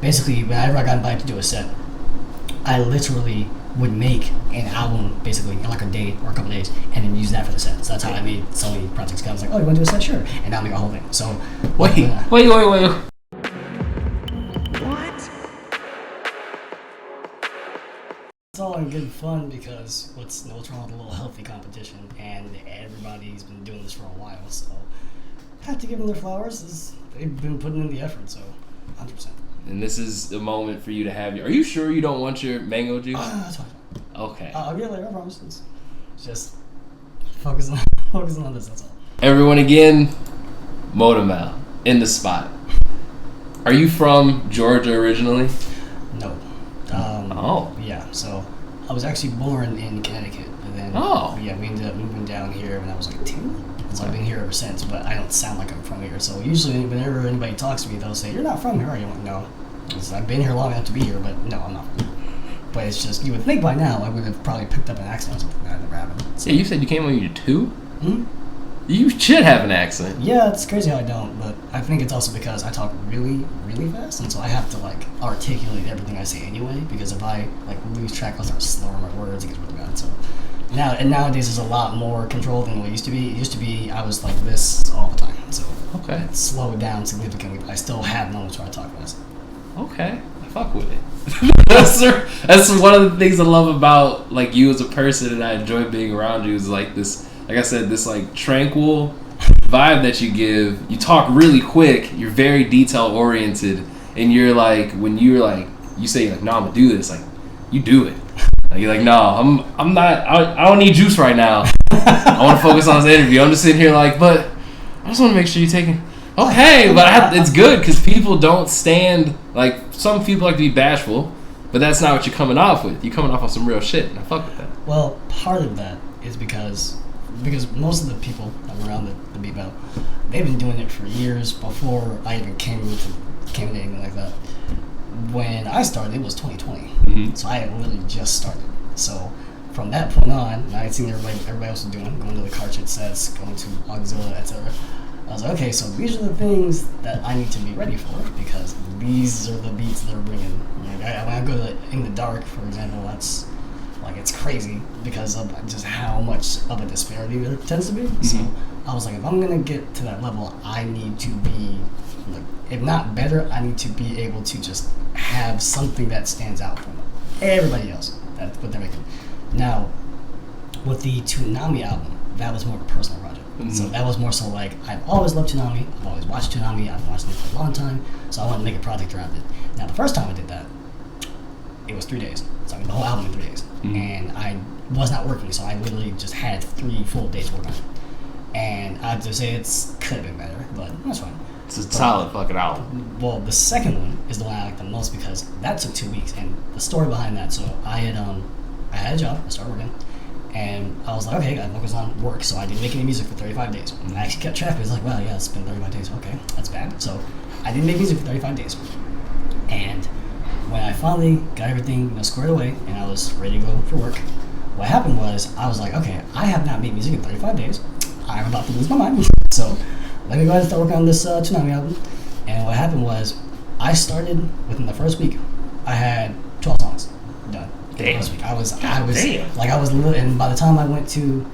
basically, whenever I got invited to do a set, I literally would make an album basically in like a day or a couple days, and then use that for the set. So that's how I made so many projects. I was like, oh, you want to do a set? Sure. And now I make a whole thing. So wait. It's all in good fun because what's wrong with a little healthy competition, and everybody's been doing this for a while, so I have to give them their flowers. They've been putting in the effort, so 100%. And this is the moment for you to have Are you sure you don't want your mango juice? That's fine. Okay. I'll get it later, I promise. It's just focusing on this, that's all. Everyone again, ModomL in the spot. Are you from Georgia originally? No. Yeah, so I was actually born in Connecticut, and then we ended up moving down here when I was like 2. So I've been here ever since, but I don't sound like I'm from here. So usually whenever anybody talks to me, they'll say, "You're not from here, are you?" I'm like, no. I've been here long enough to be here, but no, I'm not from here. But it's just, you would think by now I would have probably picked up an accent or something. That never happened. So. Yeah, you said you came when you were 2? Hmm? You should have an accent. Yeah, it's crazy how I don't, but I think it's also because I talk really, really fast, and so I have to like articulate everything I say anyway, because if I like lose track, I'll start slurring my words, it gets really bad. So nowadays there's a lot more control than what it used to be. It used to be I was like this all the time, so it's slowed down significantly, but I still have moments where I talk fast. Okay, I fuck with it. That's one of the things I love about like you as a person, and I enjoy being around you. Is like this, like I said, this like tranquil vibe that you give. You talk really quick. You're very detail oriented, and you're like when you're like you say like, "No, I'm gonna do this." Like you do it. Like you're like, "No, I'm not. I don't need juice right now. I want to focus on this interview." I'm just sitting here like, but I just want to make sure you're taking. Okay, but it's good because people don't stand, like, some people like to be bashful, but that's not what you're coming off with. You're coming off on some real shit, and I fuck with that. Well, part of that is because most of the people that were around the Beat Battle, they've been doing it for years before I even came to anything like that. When I started, it was 2020, so I had literally just started. So from that point on, I had seen everybody else was doing, going to the cartridge sets, going to Auxilla, etc. I was like, okay, so these are the things that I need to be ready for, because these are the beats that are bringing. Like, when I go to In the Dark, for example, that's like, it's crazy because of just how much of a disparity there tends to be. So I was like, if I'm gonna get to that level, I need to be, like, if not better, I need to be able to just have something that stands out from everybody else. That's what they're making. Now, with the Toonami album, that was more of a personal project. So that was more so like, I've always loved Toonami, I've always watched Toonami, I've watched it for a long time, so I wanted to make a project around it. Now the first time I did that, it was 3 days. So I made the whole album in 3 days. And I was not working, so I literally just had 3 full days to work on it. And I have to say could have been better, but that's fine. It's a solid fucking album. Well, the second one is the one I like the most because that took 2 weeks, and the story behind that, so I had a job, I started working, and I was like, okay, I gotta focus on work, so I didn't make any music for 35 days. And I actually kept track. It was like, well, yeah, it's been 35 days. Okay, that's bad. So I didn't make music for 35 days. And when I finally got everything squared away and I was ready to go for work, what happened was I was like, okay, I have not made music in 35 days. I'm about to lose my mind. So let me go ahead and start working on this Toonami album. And what happened was I started within the first week. I had 12 songs done. Damn. I was and by the time I went to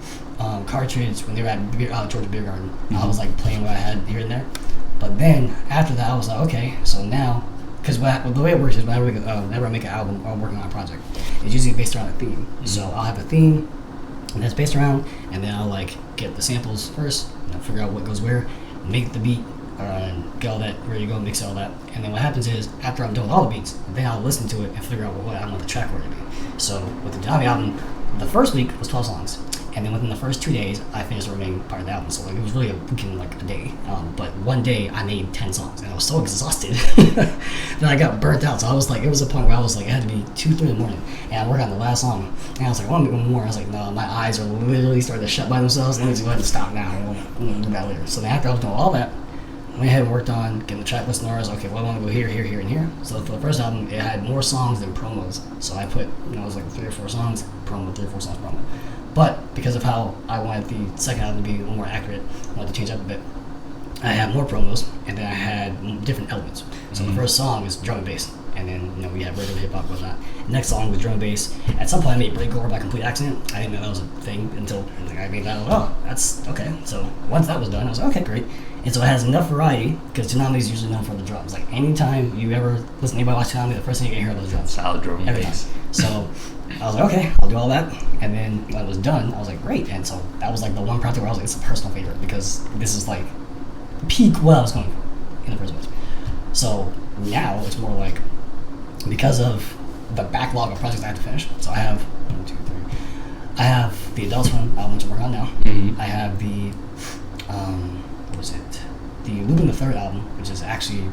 Cartridge when they were at Georgia Beer Garden, I was like playing what I had here and there. But then after that, I was like, okay, so now, because the way it works is whenever I make an album or I'm working on a project, it's usually based around a theme. So I'll have a theme that's based around, and then I'll like get the samples first, figure out what goes where, make the beat, get all that ready to go, mix all that, and then what happens is after I'm done with all the beats, then I'll listen to it and figure out what I want the track order to be. So with the Toonami album, the first week was 12 songs, and then within the first 2 days, I finished the remaining part of the album. So like it was really a week in like a day. But one day I made 10 songs, and I was so exhausted. Then I got burnt out. So I was like, it was a point where I was like, it had to be 2-3 in the morning, and I worked on the last song, and I was like, I want to make one more. I was like, no, my eyes are literally starting to shut by themselves. Let me just go ahead and stop now. I'm gonna do that later. So then after I was doing all that, I went ahead and worked on getting the track list in order. I was like, okay, well, I want to go here, here, here, and here. So for the first album, it had more songs than promos. So I put, it was like 3 or 4 songs, promo, 3 or 4 songs, promo. But because of how I wanted the second album to be a little more accurate, I wanted to change up a bit. I had more promos, and then I had different elements. So the first song is drum and bass, and then we had regular hip hop, whatnot. Next song was drum and bass. At some point, I made breakcore by complete accident. I didn't know that was a thing until I made that. Oh, that's okay. So once that was done, I was like, okay, great. And so it has enough variety because Toonami is usually known for the drums. Like anytime you ever listen to anybody watch Toonami, the first thing you can hear are those drums. Solid drum and bass. So I was like, okay, I'll do all that. And then when it was done, I was like, great. And so that was like the one project where I was like, it's a personal favorite because this is like peak what I was going for in the first place. So now it's more like, because of the backlog of projects I have to finish. So I have 1, 2, 3. I have the Adult Swim album to work on now. Mm-hmm. I have the what was it? The Lupin the Third album, which is actually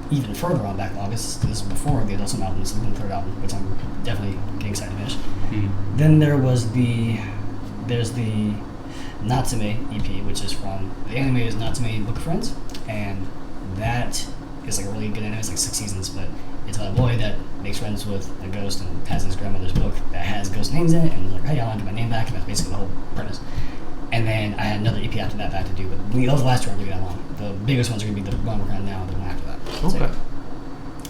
even further on backlog. This is before the Adult Swim album. It's the Lupin the Third album, which I'm definitely getting excited to finish. Mm-hmm. Then there's the Natsume EP, which is from the anime is Natsume Book of Friends, and that is like a really good anime. It's like 6 seasons, but it's about a boy that makes friends with a ghost and has his grandmother's book that has ghost names in it, and like, hey, I want to get my name back, and that's basically the whole premise. And then I had another EP after that I had to do, but those last two aren't going to be that long. The biggest ones are going to be the one we're working on now, the one after that. Okay. So,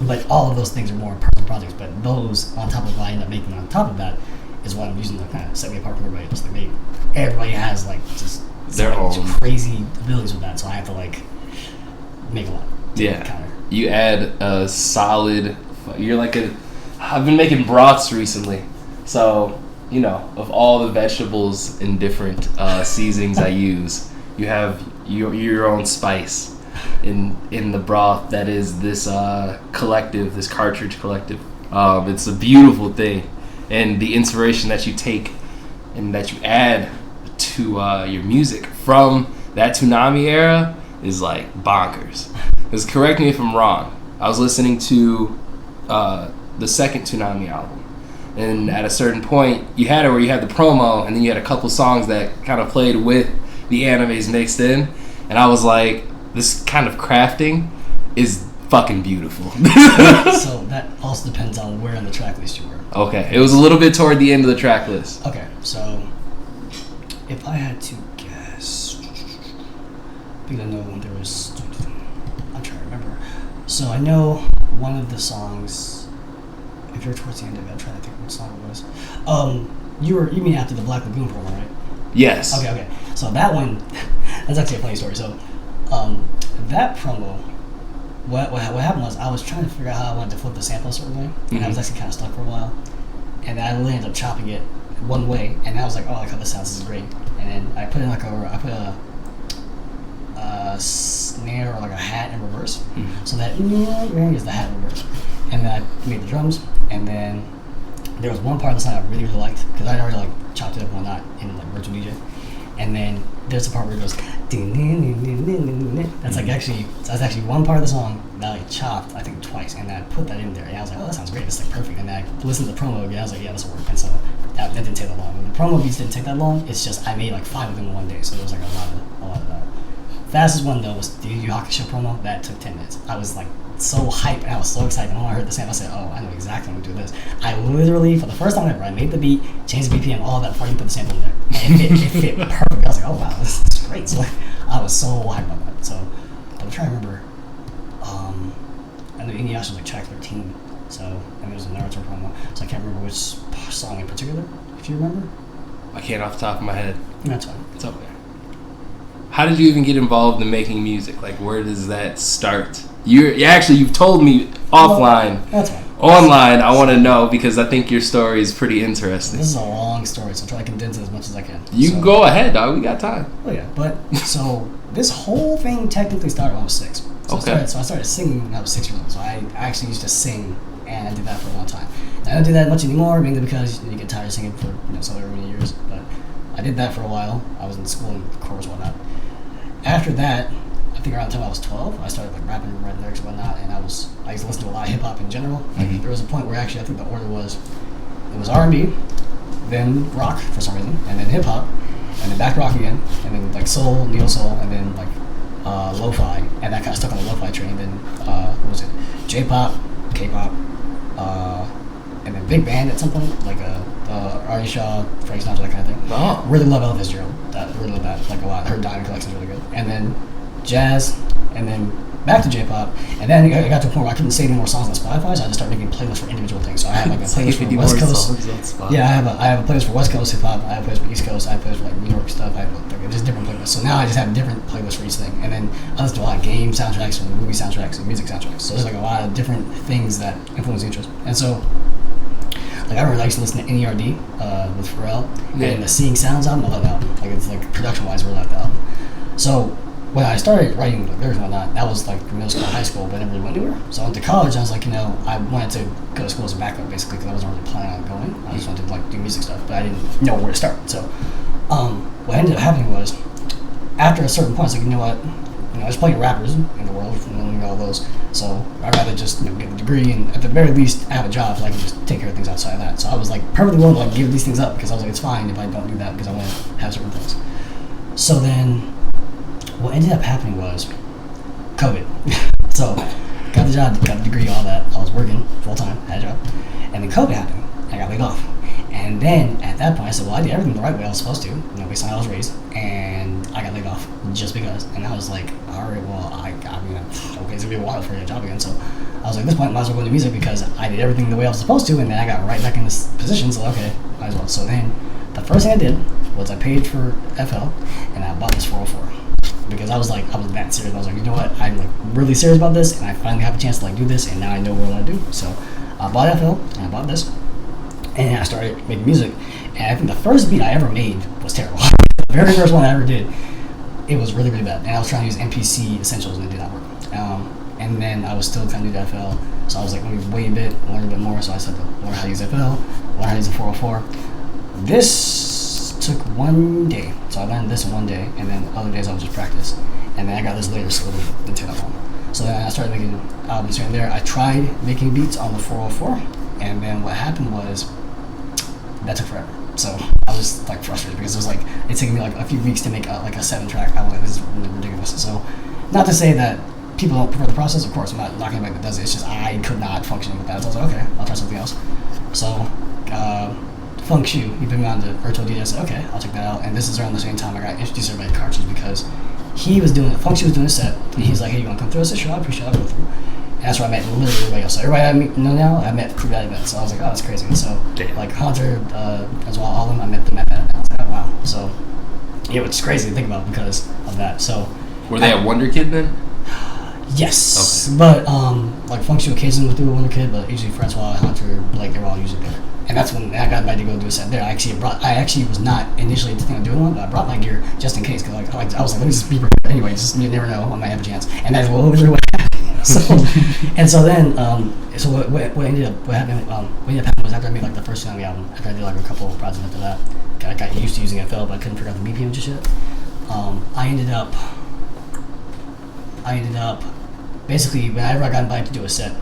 but all of those things are more personal projects, but those on top of what I end up making on top of that is what I'm using to kind of set me apart from everybody. Just like everybody has like just their own crazy abilities with that, so I have to like make a lot. Yeah. Counter. You add a solid. You're like I've been making broths recently, so of all the vegetables and different seasonings I use, you have your own spice in the broth that is this collective, this cartridge collective. It's a beautiful thing, and the inspiration that you take and that you add to your music from that Toonami era is like bonkers. Because correct me if I'm wrong, I was listening to the second Toonami album, and at a certain point you had it where you had the promo and then you had a couple songs that kind of played with the animes mixed in, and I was like, this kind of crafting is fucking beautiful. So that also depends on where on the track list you were. Okay, it was a little bit toward the end of the track list. Okay, so if I had to guess, because I know there was, I'm trying to remember. So I know one of the songs, if you're towards the end of it, I'm trying to think what song it was. You mean after the Black Lagoon promo, right? Yes. Okay. So that one, that's actually a funny story. So that promo, what happened was I was trying to figure out how I wanted to flip the sample a certain way, and I was actually kind of stuck for a while, and I really ended up chopping it one way, and I was like, oh, I like how this sounds, this is great. And then I put in a snare or like a hat in reverse, so that is the hat in reverse. And then I made the drums, and then there was one part of the song I really liked because I already like chopped it up and whatnot in like virtual DJ. And then there's a part where it goes that's actually one part of the song that I chopped I think twice, and I put that in there, and I was like, oh, that sounds great, it's like perfect. And then I listened to the promo again, I was like, yeah, this will work. And so that didn't take that long. And the promo beats didn't take that long. It's just I made like 5 of them in one day, so there was like a lot of that. Fastest one though was the Yu Yu Hakusho promo. That took 10 minutes. I was like so hyped and I was so excited. And when I heard the sample, I said, oh, I know exactly how to do this. I literally, for the first time ever, I made the beat, changed the BPM, all of that before I even put the sample in there. And it fit perfect. I was like, oh wow, this is great. So I was so hyped about that. So I'm trying to remember. I know Inuyasha was like track 13. So, and there was a Naruto promo. So I can't remember which song in particular, if you remember. I can't off the top of my head. That's fine. It's okay. How did you even get involved in making music? Like, where does that start? You've told me offline. That's fine. Online, I want to know because I think your story is pretty interesting. This is a long story, so I'll try to condense it as much as I can. You can go ahead, dog. We got time. Oh yeah, but so this whole thing technically started when I was 6. So okay. I started singing when I was 6 years old. So I actually used to sing, and I did that for a long time. Now, I don't do that much anymore, mainly because you get tired of singing for so many years. But I did that for a while. I was in school and chorus and whatnot. After that, I think around the time I was 12, I started like rapping and writing lyrics and whatnot, and I used to listen to a lot of hip hop in general. Like, there was a point where actually I think the order was R&B, then rock for some reason, and then hip hop, and then back rock again, and then like soul, neo soul, and then like lo-fi, and that kind of stuck on the lo-fi train. Then what was it? J-pop, K-pop, and then big band at some point, like Artie Shaw, Frank Sinatra, that kind of thing. Oh. Really love Elvis Gerald. Really love that like a lot. Her Diamond Collection is really good. And then jazz, and then back to J-pop, and then it got to a point where I couldn't save any more songs on Spotify, so I just started making playlists for individual things. So I have like a playlist for West Coast. Yeah, I have a playlist for West Coast hip hop. I have a playlist for East Coast. I have a playlist for like New York stuff. I have like just different playlists. So now I just have different playlists for each thing, and then I listen to a lot of game soundtracks and movie soundtracks and music soundtracks. So there's like a lot of different things that influence interest, and so. Like I remember I used to listen to NERD with Pharrell, and the Seeing Sounds album, I love that album. Like it's like production-wise, I really like that album. So when I started writing like, lyrics and whatnot, that was like middle school, high school, but I never really went anywhere. So I went to college, and I was like, I wanted to go to school as a backup, basically, because I wasn't really planning on going. I just wanted to like do music stuff, but I didn't know where to start. So what ended up happening was, after a certain point, I was like, you know what? There's plenty of rappers in the world, and all those. So I'd rather just get a degree, and at the very least, have a job so I can just take care of things outside of that. So I was like perfectly willing to like give these things up because I was like, it's fine if I don't do that because I want to have certain things. So then, what ended up happening was COVID. So got the job, got the degree, all that. I was working full time, had a job, and then COVID happened. I got laid off. And then at that point, I said, well, I did everything the right way I was supposed to, based on how I was raised, and I got laid off just because. And I was like, all right, well, I mean, okay, it's gonna be a while before I get a job again. So I was like, at this point, I might as well go into music because I did everything the way I was supposed to, and then I got right back in this position. So okay, might as well. So then, the first thing I did was I paid for FL, and I bought this 404 because I was that serious. I was like, you know what, I'm like really serious about this, and I finally have a chance to like do this, and now I know what I want to do. So I bought FL, and I bought this. And I started making music, and I think the first beat I ever made was terrible. The very first one I ever did, it was really, really bad. And I was trying to use MPC Essentials, and it did not work. And then I was still kind of new to FL, so I was like, let me wait a bit, learn a bit more. So I started to learn how to use FL, learn how to use the 404. This took 1 day, so I learned this in 1 day, and then other days I would just practice. And then I got this later slowly into that one. So then I started making albums here and there. I tried making beats on the 404, and then what happened was, that took forever. So I was like frustrated because it was like it took me like a few weeks to make like a 7-track. I was like, this is really ridiculous. So not to say that people don't prefer the process. Of course, I'm not knocking anybody that does it. It's just I could not function with that. So I was like, okay, I'll try something else. So Funk Shu, he put me on the virtual DJ. I said, okay, I'll check that out. And this is around the same time I got introduced to everybody to cartridge because he was doing Funk Shu was doing a set. And he's like, hey, you want to come through? I said, sure, I appreciate it. I'll go through. And that's where I met literally everybody else. So everybody I know now, I met through that event. So I was like, oh, that's crazy. And so, like Hunter, as well, all of them, I met them at that event. I was like, oh, wow. So, yeah, it's crazy to think about because of that. So, were they a Wonder Kid then? Yes. Okay. But, like, Function occasionally would do a Wonder Kid, but usually Francois, Hunter, like, they were all usually there. And that's when I got invited to go do a set there. I actually was not initially thinking of doing one, but I brought my gear just in case. Because I was like, let me just be prepared anyway. Just, you never know, I might have a chance. And that's literally what happened. So then, what ended up happening was after I made like the first Tsunami album, after I did like a couple of projects after that, I got used to using FL, but I couldn't figure out the BPM and shit. I ended up basically whenever I got invited to do a set,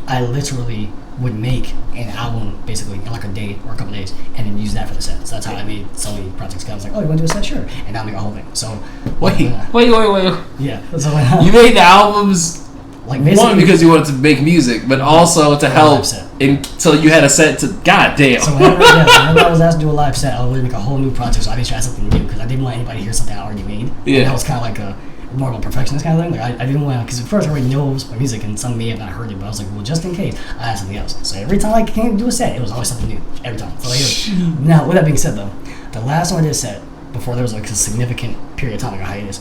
I literally would make an album basically in like a day or a couple of days and then use that for the set. So that's how I made so many projects. I was like, oh, you want to do a set? Sure. And now I make a whole thing. So wait. Yeah. So you made the albums like one because you wanted to make music, but also to help until you had a set to. God damn. So whenever I was asked to do a live set, I would really make a whole new project. So I did try something new because I didn't want anybody to hear something I already made. Yeah. And that was kind of like more of a perfectionist kind of thing. Like I didn't want to, because at first I already knows my music and some may have not heard it, but I was like, well, just in case, I had something else. So every time I came to do a set, it was always something new. Every time. So like, now, with that being said though, the last time I did a set, before there was like a significant period of time, like a hiatus,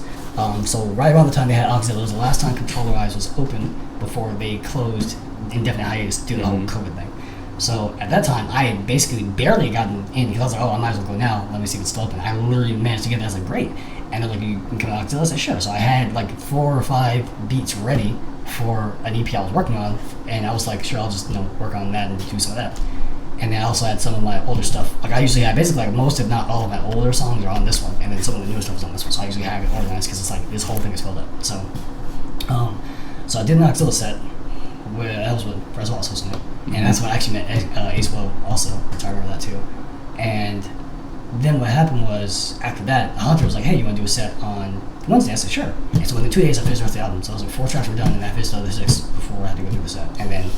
so right around the time they had Auxiliary, it was the last time Controller Eyes was open before they closed indefinite hiatus due to the whole COVID thing. So at that time, I had basically barely gotten in because I was like, oh, I might as well go now. Let me see if it's still open. I literally managed to get that. I was like, great. And they're like, you can come to Auxiliary? I said, sure. So I had like 4 or 5 beats ready for an EP I was working on. And I was like, sure, I'll just work on that and do some of that. And then I also had some of my older stuff. Like I usually have basically like most, if not all of my older songs are on this one. And then some of the newer stuff is on this one. So I usually have it organized because it's like this whole thing is filled up. So I did an Auxiliary set. That was with Freswell was hosting it. And that's when I actually met Ace Will also, which I remember that too. And then what happened was, after that, Hunter was like, hey, you want to do a set on Wednesday? I said, sure. And so within 2 days, I finished the rest of the album. So I was like, 4 tracks were done, and I finished the other 6 before I had to go do the set. And then,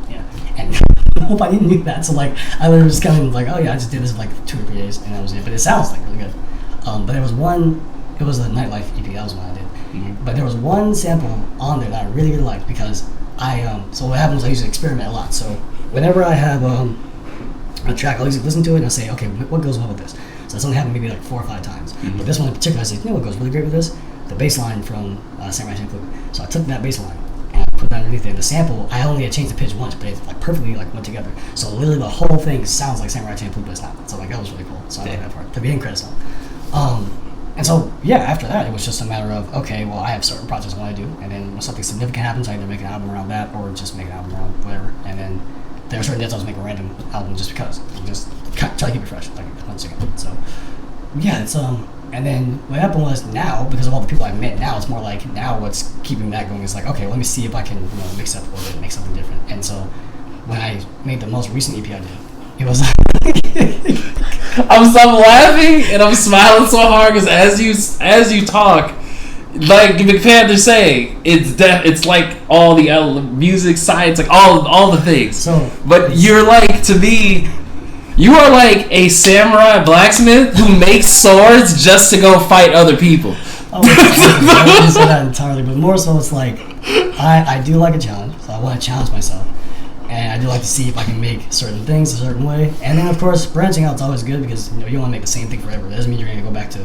yeah. And I hope I didn't do that. So, like, I literally was kind of like, oh, yeah, I just did this in like 2 or 3 days, and that was it. But it sounds like really good. But there was one, it was the Nightlife EP, that was one I did. But there was one sample on there that I really, really liked because so what happened was I used to experiment a lot. So whenever I have a track, I'll usually listen to it and I'll say, okay, what goes well with this? So that's only happened maybe like 4 or 5 times. But this one in particular, I said, you know what goes really great with this? The bass line from Samurai Champloo. So I took that bass line and I put that underneath it. The sample, I only had changed the pitch once, but it like perfectly like went together. So literally the whole thing sounds like Samurai Champloo, but it's not. So like that was really cool. So I like that part. The beginning credits song. And so, yeah, after that, it was just a matter of, okay, well, I have certain projects I want to do, and then when something significant happens, I either make an album around that or just make an album around whatever. And then there were certain days I was making a random album just because, just try to keep it fresh, like once again. So, yeah, it's and then what happened was now, because of all the people I met now, it's more like now what's keeping that going is like, okay, let me see if I can mix up a little bit, make something different. And so when I made the most recent EP I did, it was I'm laughing and I'm smiling so hard because as you talk, like McPanther saying, it's like all the music science, like all the things. So, but you're like, to me, you are like a samurai blacksmith who makes swords just to go fight other people. I wouldn't say that entirely, but more so it's like I do like a challenge, so I want to challenge myself. And I do like to see if I can make certain things a certain way. And then, of course, branching out is always good because you don't want to make the same thing forever. That doesn't mean you're going to go back to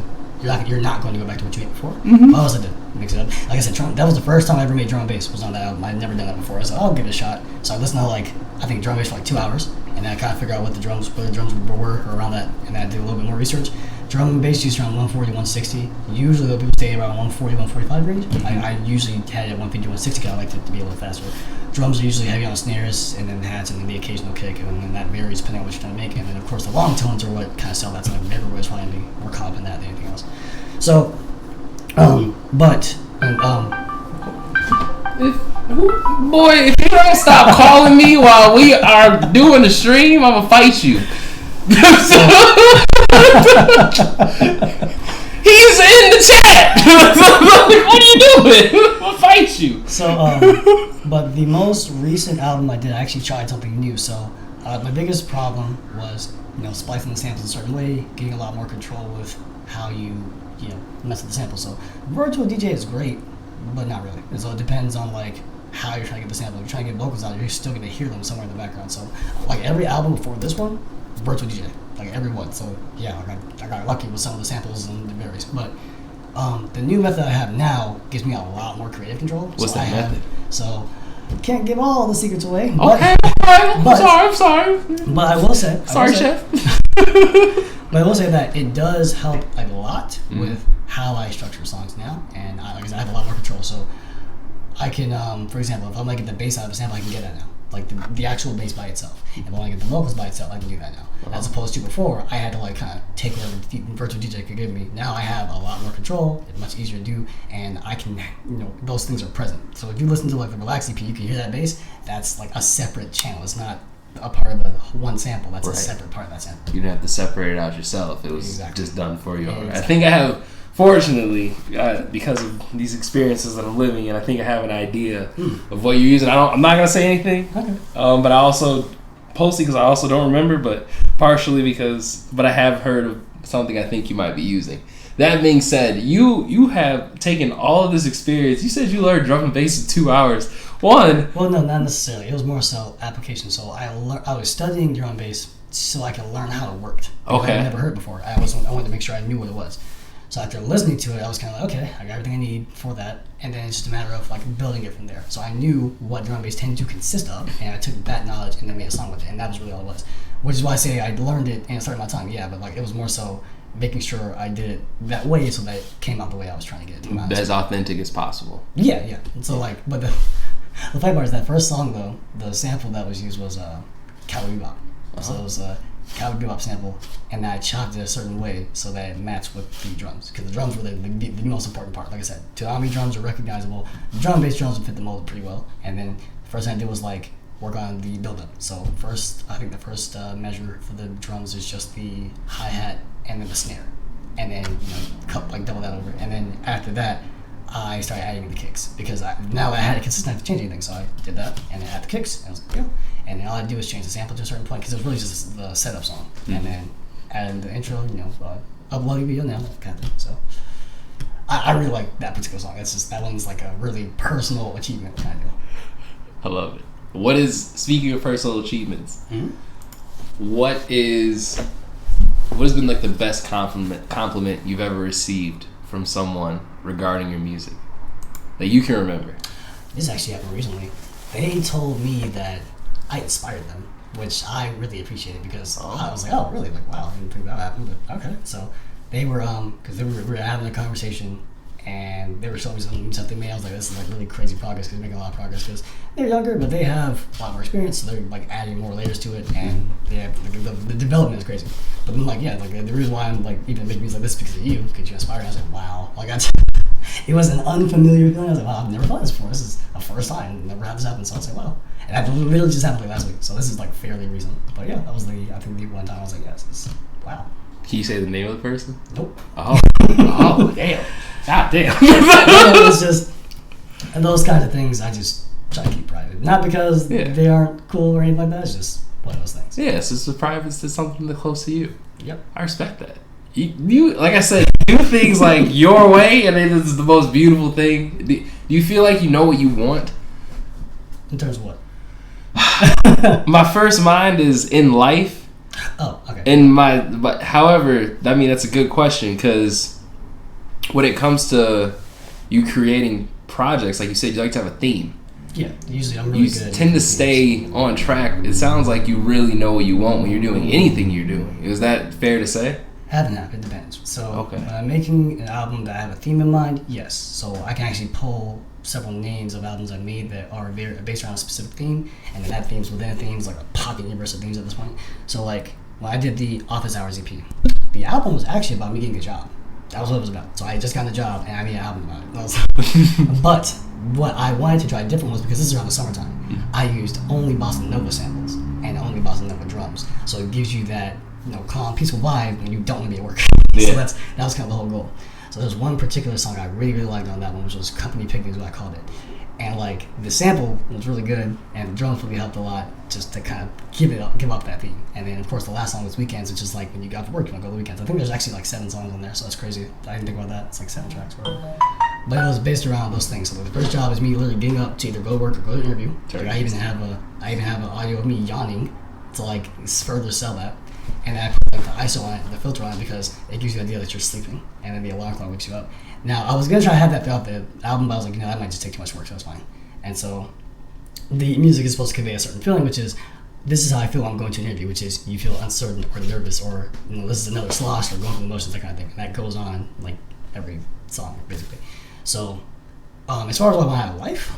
you're not going to go back to what you made before. But I also did mix it up. Like I said, that was the first time I ever made drum and bass was on that album. I'd never done that before. I said, I'll give it a shot. So I listened to I think drum and bass for like 2 hours, and then I kind of figured out where the drums were around that, and then I did a little bit more research. Drum and bass used around 140, 160. Usually, though, people stay around 140, 145 range. I usually had it at 150, 160 because I like it to be a little faster. Drums are usually heavy on snares, and then hats, and then the occasional kick, and then that varies depending on what you're trying to make. And then, of course, the long tones are what kind of sell that. So everybody's trying to be more comp in that than anything else. So, if you don't stop calling me while we are doing the stream, I'm gonna fight you. He's in the chat. What are you doing? I'll fight you. So, but the most recent album I did, I actually tried something new. So, my biggest problem was, splicing the samples a certain way, getting a lot more control with how you mess with the sample. So, virtual DJ is great, but not really. And so it depends on how you're trying to get the sample. If you're trying to get vocals out, you're still gonna hear them somewhere in the background. So, every album before this one, virtual DJ, every one. So yeah, I got lucky with some of the samples and the varies. But the new method I have now gives me a lot more creative control. What's that method? So can't give all the secrets away. Okay, I'm sorry. But I will say, Chef. But I will say that it does help a lot with how I structure songs now, and I have a lot more control. So I can, for example, if I want to get the bass out of a sample, I can get that now. The actual bass by itself. If I want to get the vocals by itself, I can do that now. As opposed to before, I had to kind of take whatever the virtual DJ could give me. Now I have a lot more control. It's much easier to do, and I can, those things are present. So if you listen to the Relax EP, you can hear that bass. That's a separate channel. It's not a part of the one sample. That's a separate part of that sample. You didn't have to separate it out yourself. It was just done for you. Exactly. I think I have, fortunately, because of these experiences that I'm living, and I think I have an idea of what you're using. I'm not gonna say anything, but I also posted because I also don't remember, but partially but I have heard of something I think you might be using. That being said, you have taken all of this experience. You said you learned drum and bass in 2 hours. Well, no, not necessarily. It was more so application. So I was studying drum and bass so I could learn how it worked. Okay. I had never heard it before. I wanted to make sure I knew what it was. So after listening to it, I was kind of okay, I got everything I need for that, and then it's just a matter of building it from there. So I knew what drum and bass tended to consist of, and I took that knowledge and then made a song with it, and that was really all it was. Which is why I say I learned it in a certain amount of time, yeah, but it was more so making sure I did it that way so that it came out the way I was trying to get it to come out. As authentic as possible. Yeah. And so but the funny part is that first song though, the sample that was used was Cowboy Bebop. So it was Cowboy Bebop sample, and I chopped it a certain way so that it matched with the drums, because the drums were the most important part. Like I said, Toonami drums are recognizable. The drum and bass drums would fit the mold pretty well, and then the first thing I did was work on the build-up. So I think the first measure for the drums is just the hi-hat and then the snare, and then double that over, and then after that I started adding the kicks, because now I had a consistent to change anything, so I did that, and then add the kicks, and I was and then all I do is change the sample to a certain point, because it was really just the setup song, and then add the intro, upload the video now, that kind of thing. So I really like that particular song. It's just that one's like a really personal achievement kind of. I love it. Speaking of personal achievements, what has been like the best compliment you've ever received from someone regarding your music that you can remember? This actually happened recently. They told me that I inspired them, which I really appreciated because I was like, oh, really? Like, wow, I didn't think that happened, but okay. So they were, because we were having a conversation and they were showing me some stuff they made. I was like, this is like really crazy progress because they're making a lot of progress because they're younger, but they have a lot more experience, so they're like adding more layers to it, and they have, like, the development is crazy. But I'm like, yeah, like the reason why I'm like even making music like this is because of you, because you inspired me. I was like, wow, like it was an unfamiliar feeling. I was like, wow, I've never done this before. This is a first time. Never had this happen. So I was like, wow. And that literally just happened like last week. So this is like fairly recent. But yeah, that was I think the one time I was like, yes, this, wow. Can you say the name of the person? Nope. Oh, damn. God damn. It was just, and those kinds of things I just try to keep private. Not because they aren't cool or anything like that. It's just one of those things. Yeah, it's just a private to something that's close to you. Yep. I respect that. You like I said, do things like your way, and it is the most beautiful thing. Do you feel like you know what you want? In terms of what? My first mind is in life. Oh, okay. But however, I mean that's a good question because when it comes to you creating projects, like you said, you like to have a theme. Yeah, usually I'm really good. You tend to stay on track. It sounds like you really know what you want when you're doing anything you're doing. Is that fair to say? Have and have, it depends. So when I'm making an album that I have a theme in mind, yes. So I can actually pull several names of albums I've made that are based around a specific theme, and then that theme's within a theme, like a pocket universe of themes at this point. So like when I did the Office Hours EP, the album was actually about me getting a job. That was what it was about. So I just got a job and I made an album about it. But what I wanted to try different was because this is around the summertime. I used only Bossa Nova samples and only Bossa Nova drums. So it gives you that calm, peaceful vibe when you don't want to be at work. So that was kind of the whole goal. So there's one particular song I really, really liked on that one, which was Company Picnic is what I called it. And like the sample was really good, and the drums really helped a lot just to kind of give up that theme. And then of course the last song was Weekends, which is like when you got to work, you want to go to the weekends. I think there's actually like 7 songs on there, so that's crazy. I didn't think about that. It's like 7 tracks. But it was based around those things. So the first job is me literally getting up to either go to work or go to an interview. Like I even have an audio of me yawning to like further sell that. And then I put like the ISO on it, the filter on it, because it gives you the idea that you're sleeping, and then the alarm clock wakes you up. Now, I was going to try to have that throughout the album, but I was like, that might just take too much work, so it's fine. And so the music is supposed to convey a certain feeling, which is, this is how I feel when I'm going to an interview, which is you feel uncertain or nervous, or this is another slosh, or going through the motions, that kind of thing. And that goes on like every song, basically. So as far as what I want out of life,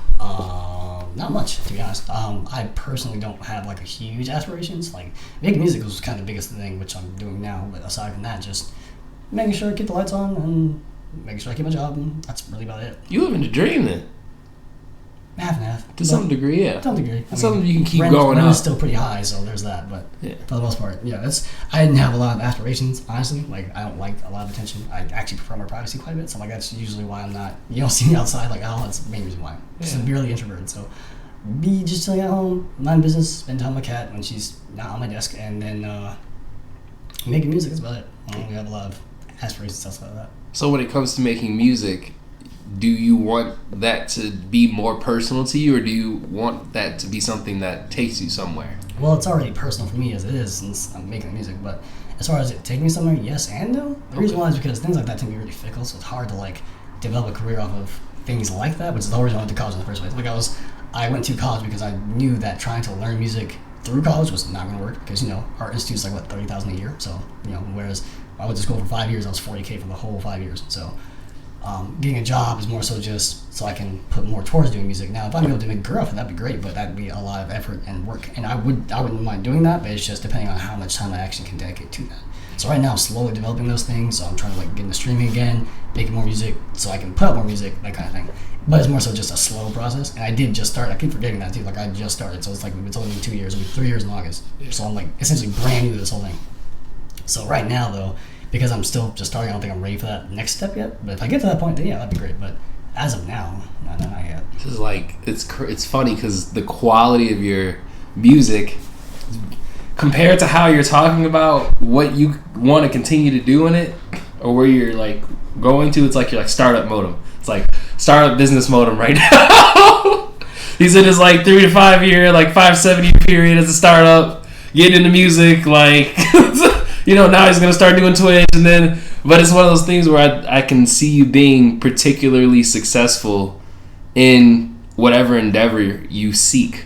not much, to be honest. I personally don't have like a huge aspirations. Like making music was kind of the biggest thing, which I'm doing now. But aside from that, just making sure I keep the lights on and making sure I keep my job, and that's really about it. You living the dream then? Half and half. To some degree, yeah. To some degree. Something you can keep rent going up. It's still pretty high, so there's that. But for the most part, yeah, I didn't have a lot of aspirations, honestly. Like I don't like a lot of attention. I actually prefer my privacy quite a bit. So like that's usually why I'm not. You don't see me outside. Like that's the main reason why. I'm severely introverted. So be just chilling at home, mind business, spend time with my cat when she's not on my desk, and then making music is about it. I don't really have a lot of aspirations outside of that. So when it comes to making music, do you want that to be more personal to you, or do you want that to be something that takes you somewhere? Well, it's already personal for me as it is since I'm making music, but as far as it taking me somewhere, yes and no. The reason why is because things like that tend to be really fickle, so it's hard to like develop a career off of things like that, which is the whole reason I went to college in the first place. Like I went to college because I knew that trying to learn music through college was not going to work because art institute's like what, $30,000 a year. So whereas I went to school for 5 years, I was $40K for the whole 5 years. So getting a job is more so just so I can put more towards doing music. Now, if I'm able to make a career off it, that'd be great, but that'd be a lot of effort and work. And I wouldn't mind doing that, but it's just depending on how much time I actually can dedicate to that. So right now, I'm slowly developing those things. So I'm trying to like get into streaming again, making more music, so I can put out more music, that kind of thing. But it's more so just a slow process. And I did just start. I keep forgetting that too. Like I just started, so it's like it's only been 2 years. It'll be 3 years in August. So I'm like essentially brand new to this whole thing. So right now though, because I'm still just starting, I don't think I'm ready for that next step yet. But if I get to that point, then yeah, that'd be great. But as of now, not yet. This is like it's funny because the quality of your music compared to how you're talking about what you want to continue to do in it, or where you're like going to, it's like you're like startup modem. It's like startup business modem right now. He's in his like 3 to 5 year, like 5-7 year period as a startup, getting into music, like now he's gonna start doing Twitch, and then, but it's one of those things where I can see you being particularly successful in whatever endeavor you seek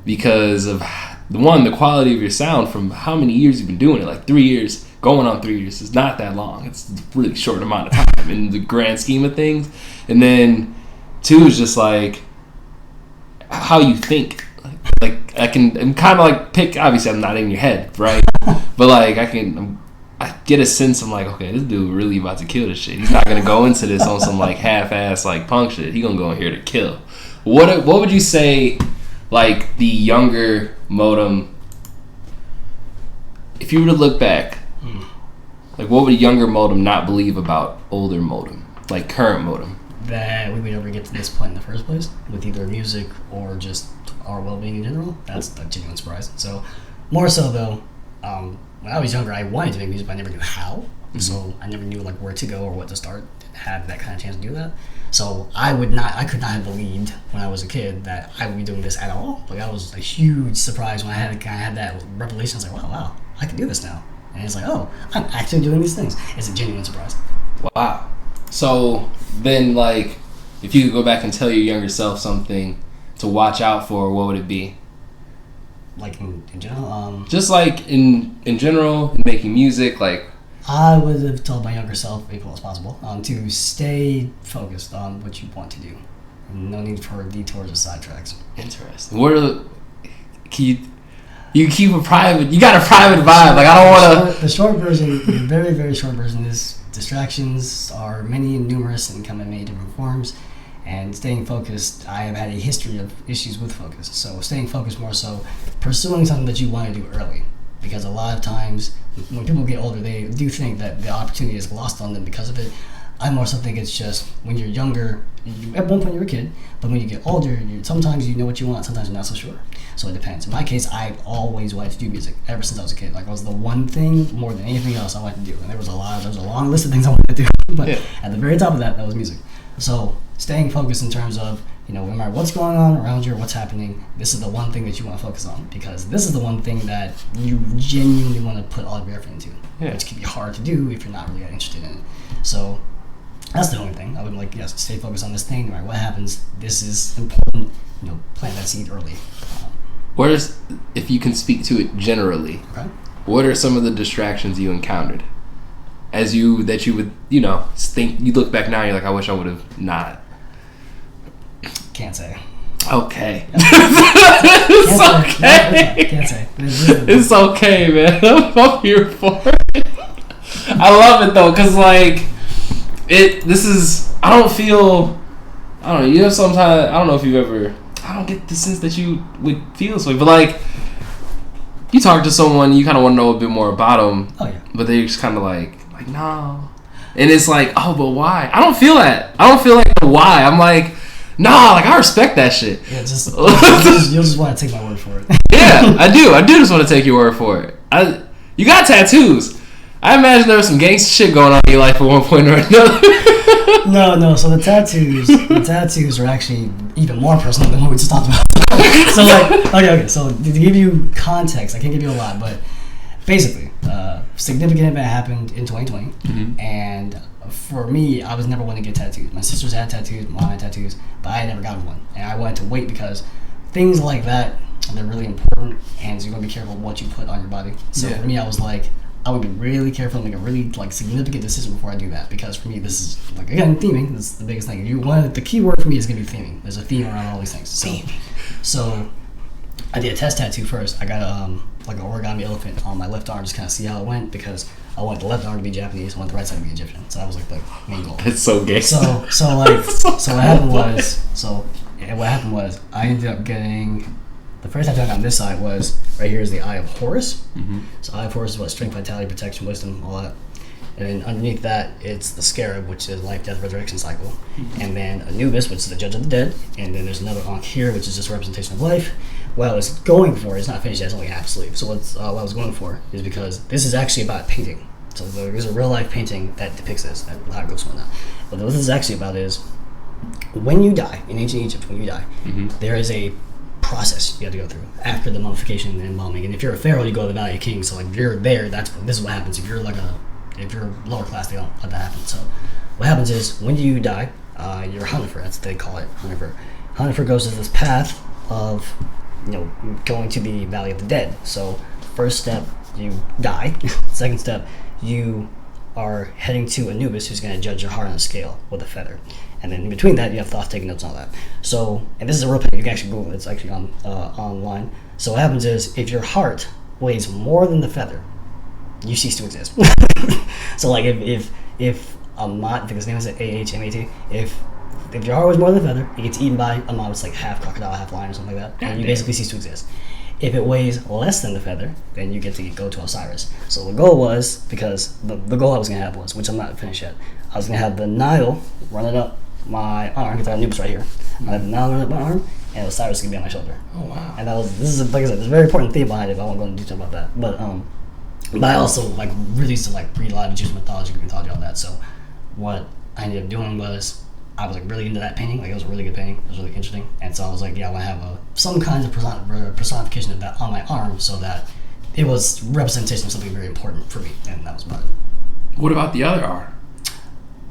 because of the quality of your sound from how many years you've been doing it. Like 3 years, going on 3 years is not that long. It's a really short amount of time in the grand scheme of things. And then 2 is just like how you think. Like I'm kind of like pick. Obviously, I'm not in your head, right? But like I get a sense. I'm like, okay, this dude really about to kill this shit. He's not gonna go into this on some like half-ass like punk shit. He gonna go in here to kill. What would you say, like the younger Modem? If you were to look back, like what would a younger Modem not believe about older Modem, like current Modem? That we would ever get to this point in the first place with either music or just our well-being in general. That's a genuine surprise. So more so though, when I was younger, I wanted to make music, but I never knew how. So I never knew like where to go or what to start to have that kind of chance to do that. So I could not have believed when I was a kid that I would be doing this at all. Like that was a huge surprise when I had that revelation. I was like, wow, I can do this now. And it's like, oh, I'm actually doing these things. It's a genuine surprise. Wow. So then, like, if you could go back and tell your younger self something to watch out for, what would it be? Like in general? Just like in general, in making music, like... I would have told my younger self, as well as possible, to stay focused on what you want to do. No need for detours or sidetracks. Interesting. You keep a private... You got a private vibe. Like, I don't want to... The short version, the very, very short version is distractions are many and numerous and come in many different forms. And staying focused, I have had a history of issues with focus. So staying focused more so pursuing something that you want to do early. Because a lot of times, when people get older, they do think that the opportunity is lost on them because of it. I more so think it's just when you're younger, at one point you're a kid, but when you get older, sometimes you know what you want, sometimes you're not so sure. So it depends. In my case, I've always wanted to do music ever since I was a kid. Like it was the one thing more than anything else I wanted to do. And there was a long list of things I wanted to do. But at the very top of that was music. So staying focused in terms of, no matter what's going on around you or what's happening, this is the one thing that you want to focus on because this is the one thing that you genuinely want to put all of your effort into, which can be hard to do if you're not really that interested in it. So that's the only thing. I would stay focused on this thing. No matter what happens, this is important. Plant that seed early. If you can speak to it generally, what are some of the distractions you encountered? That you would, think, you look back now, you're like, I wish I would have not. Can't say. Okay. It's okay. Can't say. It's okay, man. I'm here for it. I love it though, cause like I don't know. You have sometimes, I don't know if you've ever. I don't get the sense that you would feel this way, but like you talk to someone, you kind of want to know a bit more about them. Oh yeah. But they're just kind of like no, and it's like, oh, but why? I don't feel that. I don't feel like the why. I'm like. Nah, like I respect that shit. Yeah, you'll just want to take my word for it. Yeah, I do. I do just want to take your word for it. You got tattoos. I imagine there was some gangster shit going on in your life at one point or another. No. So the tattoos are actually even more personal than what we just talked about. So okay. So to give you context, I can't give you a lot, but basically, significant event happened in 2020, and for me, I was never one to get tattoos. My sisters had tattoos, my mom had tattoos, but I had never gotten one. And I wanted to wait because things like that, they're really important, and so you're going to be careful what you put on your body. So for me, I was like, I would be really careful and make a really significant decision before I do that. Because for me, this is, again, theming. This is the biggest thing. The key word for me is going to be theming. There's a theme around all these things. So I did a test tattoo first. I got an origami elephant on my left arm, just kind of see how it went, because I want the left arm to be Japanese, I want the right side to be Egyptian. So that was the main goal. It's so gay. So what happened was I ended up getting, the first tattoo I got on this side was right here is the Eye of Horus. So Eye of Horus is what strength, vitality, protection, wisdom, all that. And then underneath that, it's the Scarab, which is life, death, resurrection cycle. And then Anubis, which is the judge of the dead. And then there's another Ankh here, which is just a representation of life. What I was going for, it's not finished yet, it's only half sleeve. So what I was going for is because this is actually about painting. So there's a real life painting that depicts this, that how it goes on that. But what this is actually about is when you die in ancient Egypt, when you die, there is a process you have to go through after the mummification and embalming. And if you're a pharaoh, you go to the Valley of Kings. So like if you're there, this is what happens. If you're lower class, they don't let that happen. So what happens is when you die, you're Hanifer, that's what they call it, Hanifer. Hanifer goes to this path of going to the Valley of the Dead. So first step, you die. Second step, you are heading to Anubis, who's going to judge your heart on a scale with a feather. And then in between that, you have thoughts, taking notes, and all that. So, and this is a real painting. You can actually Google it. It's actually on online. So what happens is, if your heart weighs more than the feather, you cease to exist. So like if Amat, I think his name is Ahmat, if your heart weighs more than the feather, it gets eaten by Amat. It's like half crocodile, half lion, or something like that, and you basically cease to exist. If it weighs less than the feather, then you get to go to Osiris. So the goal was, because the goal I was going to have was, which I'm not finished yet, I was going to have the Nile running up my arm, because I have Anubis right here. I have the Nile running up my arm, and Osiris is going to be on my shoulder. Oh, wow. And this is, like I said, there's a very important theme behind it, but I won't go into detail about that. But I also really used to read a lot of Egyptian mythology, Greek mythology, all that. So what I ended up doing was, I was really into that painting. It was a really good painting. It was really interesting. And so I was like, I want to have some kind of personification of that on my arm, so that it was representation of something very important for me. And that was about it. What about the other arm?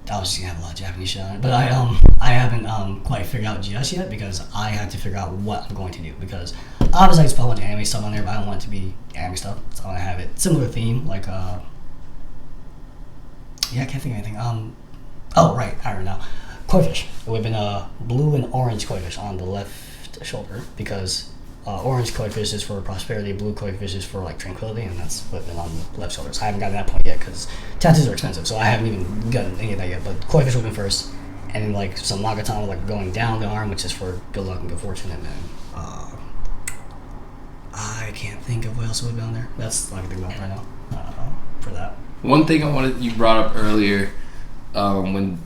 I was just gonna have a lot of Japanese shit on it, but I haven't quite figured out just yet, because I had to figure out what I'm going to do, because obviously I just put a bunch of anime stuff on there, but I don't want it to be anime stuff, so I want to have it similar theme, like I can't think of anything. Oh right, I don't know. Koi fish. It would have been blue and orange koi fish on the left shoulder, because orange koi fish is for prosperity, blue koi fish is for tranquility, and that's what been on the left shoulder. So I haven't gotten to that point yet, because tattoos are expensive, so I haven't even gotten any of that yet. But koi fish would have been first, and then some nagatama going down the arm, which is for good luck and good fortune, and then I can't think of what else would have been on there. That's all I can think about right now for that. One thing you brought up earlier when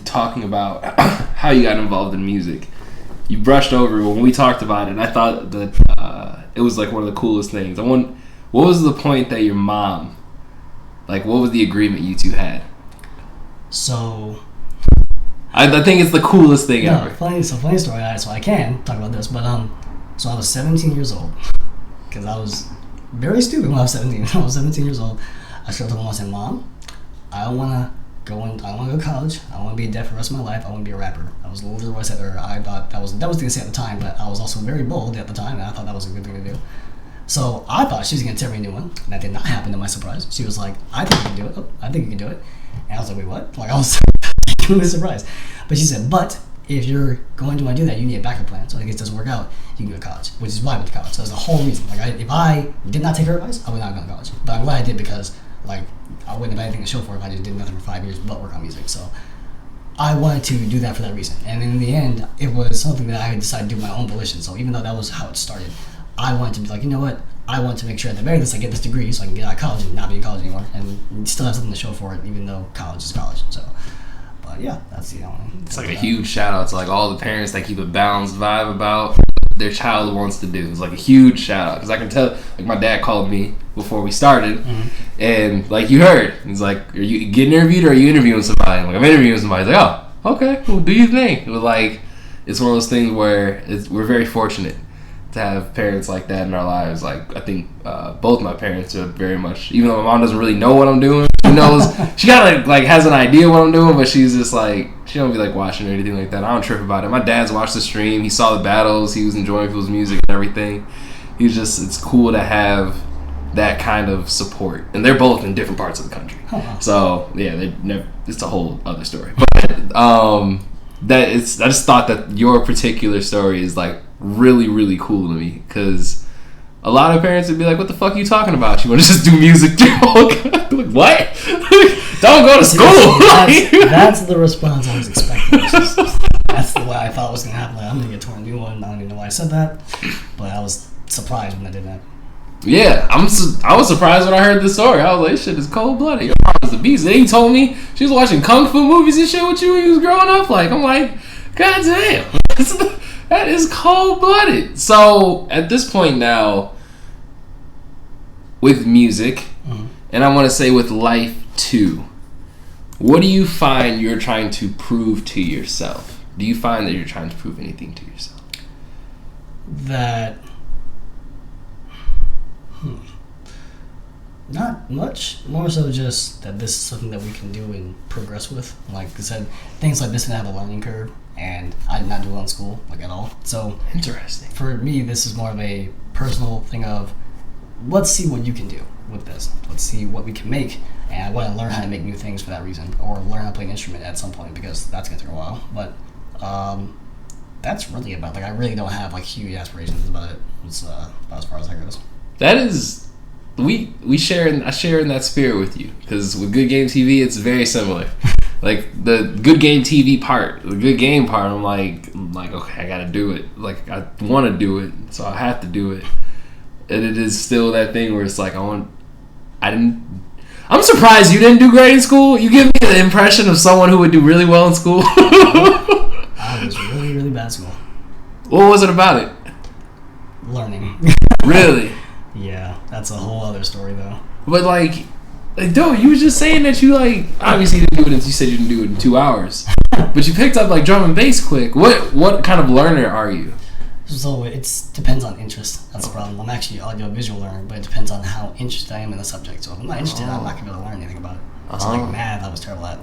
talking about how you got involved in music, you brushed over when we talked about it, and I thought that it was one of the coolest things. What was the point that your mom, what was the agreement you two had? So I think it's the coolest thing ever. Funny story. So I can talk about this, but so I was 17 years old, because I was very stupid when I was 17. When I was 17 years old, I started telling my mom, I said, "Mom, I want to go to college. I want to be deaf for the rest of my life. I want to be a rapper." That was literally what I said, or I thought that was the thing to say at the time, but I was also very bold at the time, and I thought that was a good thing to do. So I thought she was going to tell me a new one. That did not happen, to my surprise. She was like, "I think you can do it. Oh, I think you can do it." And I was like, "Wait, what?" I was really surprised. But she said, "But if you're going to want to do that, you need a backup plan. So if it doesn't work out, you can go to college," which is why I went to college. So that's the whole reason. If I did not take her advice, I would not have gone to college. But I'm glad I did, because I wouldn't have anything to show for it if I just did nothing for 5 years but work on music. So I wanted to do that for that reason. And in the end, it was something that I had decided to do my own volition. So even though that was how it started, I wanted to be you know what? I want to make sure at the very least I get this degree, so I can get out of college and not be in college anymore, and still have something to show for it, even though college is college. So, but yeah, that's the only. It's a huge shout out to all the parents that keep a balanced vibe about their child wants to do. It's a huge shout out, because I can tell. My dad called me before we started, and you heard, he's like, "Are you getting interviewed, or are you interviewing somebody?" I'm interviewing somebody. He's like, "Oh, okay, well, do you think?" It was it's one of those things where we're very fortunate to have parents like that in our lives. I think both my parents are very much, even though my mom doesn't really know what I'm doing, she knows, she kind of has an idea what I'm doing, but she's just she don't be watching or anything like that. I don't trip about it. My dad's watched the stream, he saw the battles, he was enjoying people's music and everything. It's cool to have that kind of support, and they're both in different parts of the country. So yeah, it's a whole other story. But I just thought that your particular story is really, really cool to me, because a lot of parents would be like, "What the fuck are you talking about? You want to just do music?" What? Don't go to school. That's the response I was expecting. That's the way I thought it was going to happen. I'm going to get torn a new one. I don't even know why I said that, but I was surprised when I did that. Yeah, I was surprised when I heard the story. I was like, "This shit is cold blooded. Your mom is a beast." And then he told me she was watching kung fu movies and shit with you when you was growing up. I'm like, God damn, that is cold blooded. So at this point now, with music, And I want to say with life too. What do you find you're trying to prove to yourself? Do you find that you're trying to prove anything to yourself? That not much. More so just that this is something that we can do and progress with. Like I said, things like this can have a learning curve, and I did not do well in school, like at all. So interesting. For me, this is more of a personal thing of, let's see what you can do with this. Let's see what we can make. And I want to learn how to make new things for that reason, or learn how to play an instrument at some point, because that's going to take a while. But that's really about, like, I really don't have like huge aspirations about it. It's about as far as that goes. That is, I share in that spirit with you, because with Good Game TV, it's very similar. Like the Good Game TV part, the good game part, I'm like okay, I gotta do it. Like I want to do it, so I have to do it. And it is still that thing where it's like I'm surprised you didn't do great in school. You give me the impression of someone who would do really well in school. I was really, really bad at school. What was it about it? Learning. Really? Yeah, that's a whole other story though. But like, dude, you were just saying that you like obviously didn't do it. You said you didn't do it in 2 hours, but you picked up like drum and bass quick. What kind of learner are you? So it depends on interest. That's the problem. I'm actually an audio-visual learner, but it depends on how interested I am in the subject. So if I'm not interested, I'm not going to be able to learn anything about it. So like math, I was terrible at.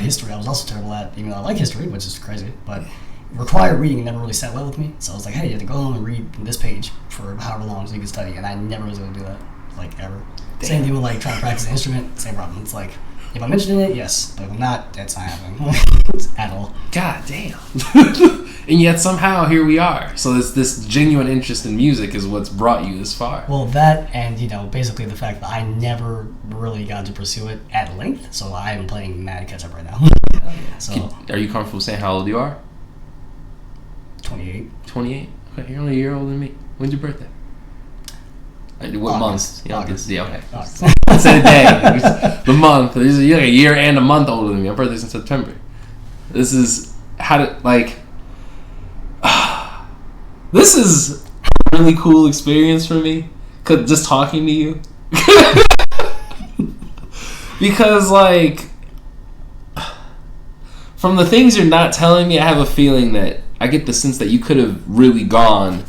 History, I was also terrible at, even though I like history, which is crazy. But required reading never really sat well with me. So I was like, hey, you have to go home and read this page for however long so you can study. And I never was able to do that, like, ever. Damn. Same thing with like trying to practice an instrument, same problem. It's like, if I'm interested in it, yes. But if I'm not, that's not happening at all. God damn. And yet somehow here we are. So this genuine interest in music is what's brought you this far. Well, that and, basically the fact that I never really got to pursue it at length. So I am playing mad catch up right now. So, are you comfortable saying how old you are? 28. 28? Okay, you're only a year older than me. When's your birthday? What month? August. Yeah, okay. August. Say the day. The month. You're like a year and a month older than me. My birthday's in September. This is this is a really cool experience for me. Cause just talking to you. Because like, from the things you're not telling me, I have a feeling that I get the sense that you could have really gone.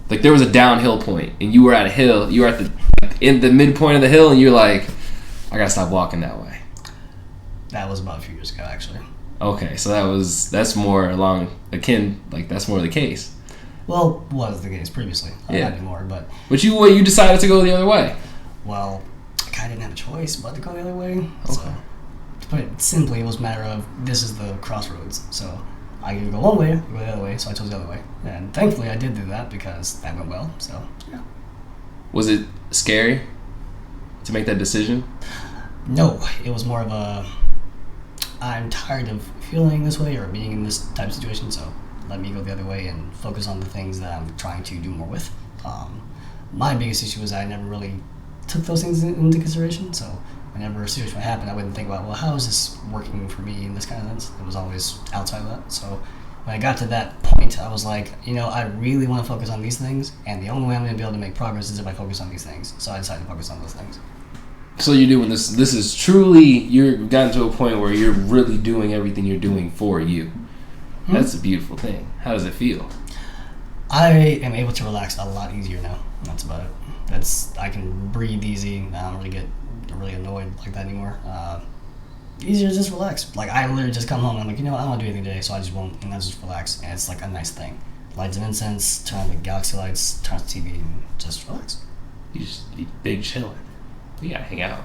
Like there was a downhill point, and you were at a hill. You were at in the midpoint of the hill, and you're like, I gotta stop walking that way. That was about a few years ago, actually. Okay, so that's more along akin, like that's more the case. Well, was the case previously. Not anymore, but. But you decided to go the other way. Well, I kind of didn't have a choice but to go the other way. Okay. So, to put it simply, it was a matter of this is the crossroads. So I either go one way or go the other way. So I chose the other way, and thankfully I did do that because that went well. So yeah. Was it scary to make that decision? No, it was more of a, I'm tired of feeling this way or being in this type of situation, so let me go the other way and focus on the things that I'm trying to do more with. My biggest issue was I never really took those things into consideration, so whenever a situation would happen, I wouldn't think about, well, how is this working for me in this kind of sense? It was always outside of that. So when I got to that point, I was like, I really want to focus on these things, and the only way I'm going to be able to make progress is if I focus on these things. So I decided to focus on those things. So you're doing this is truly, you've gotten to a point where you're really doing everything you're doing for you. Mm-hmm. That's a beautiful thing. How does it feel? I am able to relax a lot easier now. That's about it. I can breathe easy. I don't really get really annoyed like that anymore. Easier to just relax. Like I literally just come home and I'm like, I don't want to do anything today, so I just won't, and I just relax. And it's like a nice thing. Light some incense, turn on the galaxy lights, turn on the TV, and just relax. You just be big chilling. We gotta hang out.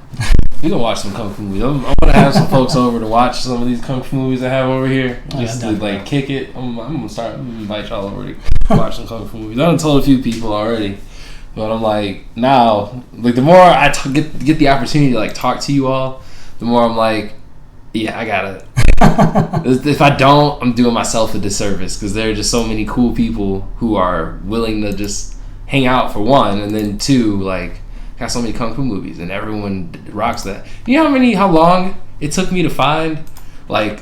We gonna watch some kung fu movies. I'm gonna have some folks over to watch some of these kung fu movies I have over here. Just to like kick it. I'm gonna invite y'all over to watch some kung fu movies. I done told a few people already, but I'm like now, like the more I get the opportunity to like talk to you all, the more I'm like, yeah, I gotta. If I don't, I'm doing myself a disservice because there are just so many cool people who are willing to just hang out for one, and then two, like. Got so many kung fu movies, and everyone rocks that. You know how long it took me to find, like,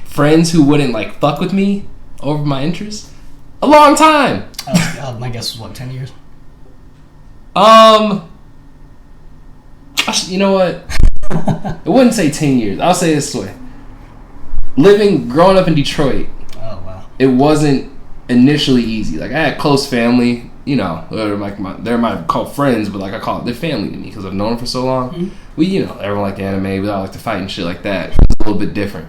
friends who wouldn't, like, fuck with me over my interests? A long time! My guess was, 10 years? A you know what? I wouldn't say 10 years. I'll say it this way. Growing up in Detroit, Oh wow. it wasn't initially easy. Like, I had close family, you know, they're my called friends, but like I call it, they're family to me because I've known them for so long. Mm-hmm. We, you know, everyone liked anime, we all like to fight and shit like that. It's a little bit different.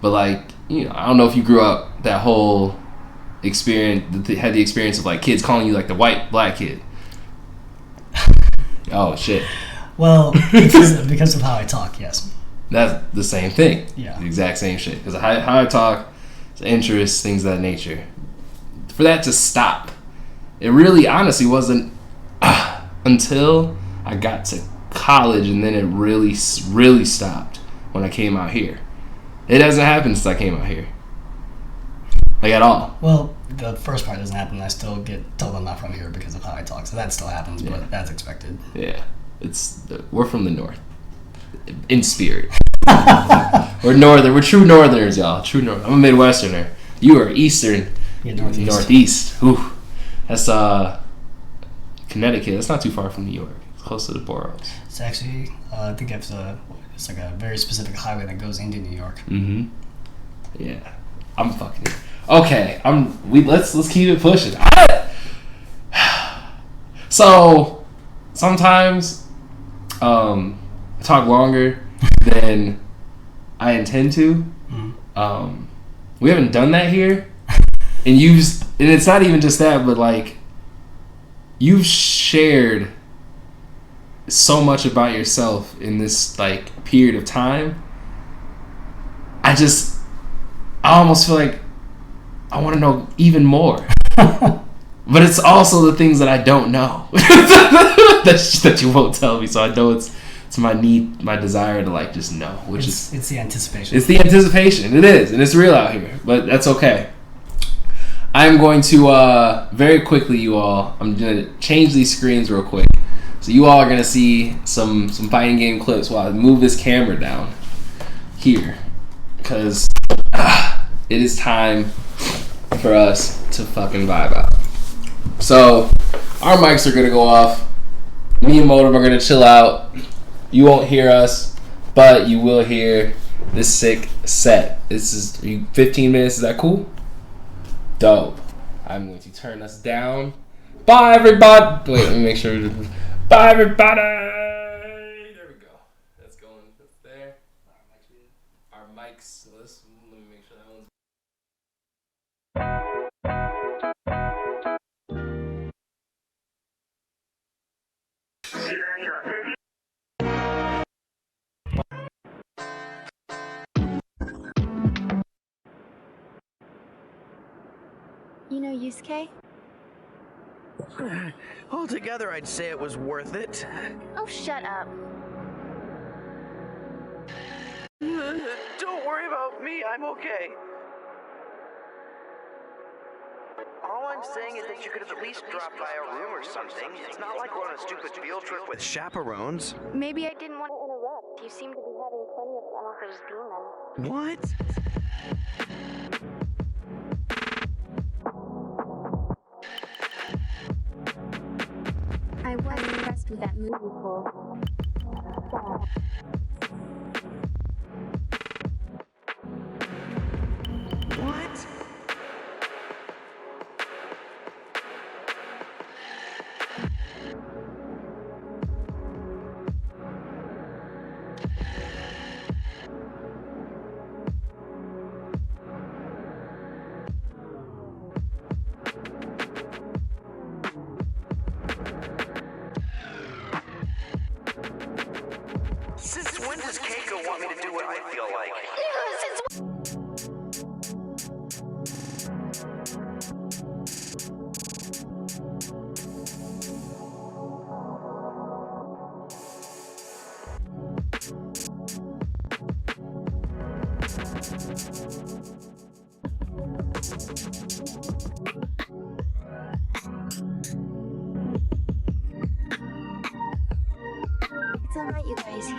But like, you know, I don't know if you grew up that whole experience, had the experience of like kids calling you like the white black kid. Oh shit. Well, because of how I talk, yes. That's the same thing. Yeah. The exact same shit. Because how I talk, interests, things of that nature. For that to stop, it really honestly wasn't until I got to college, and then it really stopped when I came out here. It hasn't happened since I came out here. Like, at all. Well, the first part doesn't happen. I still get told I'm not from here because of how I talk. So that still happens, but that's expected. Yeah. We're from the north. In spirit. We're northern. We're true northerners, y'all. True northern. I'm a Midwesterner. You are eastern. Yeah, northeast. Northeast. Ooh. That's Connecticut. That's not too far from New York. It's close to the boroughs. It's actually, I think it's like a very specific highway that goes into New York. Mm-hmm. Yeah. I'm fucking it. Okay. Let's keep it pushing. So sometimes I talk longer than I intend to. Mm-hmm. We haven't done that here. And it's not even just that, but like, you've shared so much about yourself in this like period of time. I almost feel like I want to know even more. But it's also the things that I don't know that you won't tell me. So I know it's my desire to like just know, it's the anticipation. It's the anticipation. It is, and it's real out here. But that's okay. I'm going to very quickly, you all. I'm gonna change these screens real quick, so you all are gonna see some fighting game clips while I move this camera down here, because it is time for us to fucking vibe out. So our mics are gonna go off. Me and Modem are gonna chill out. You won't hear us, but you will hear this sick set. This is 15 minutes. Is that cool? Dope. I'm going to turn us down. Bye, everybody. Wait, let me make sure. Bye, everybody. There we go. That's going there. Our mics. So let me make sure that one's. You know Yusuke? Altogether, I'd say it was worth it. Oh, shut up. Don't worry about me, I'm okay. All I'm saying is that you could have at least dropped by a room or something. It's not like we're on a stupid field trip with chaperones. Maybe I didn't want to interrupt. You seem to be having plenty of fun with those demons. What? I was impressed with that movie pool. What? Since when does Keiko want me to do what I feel like? It's alright, you guys.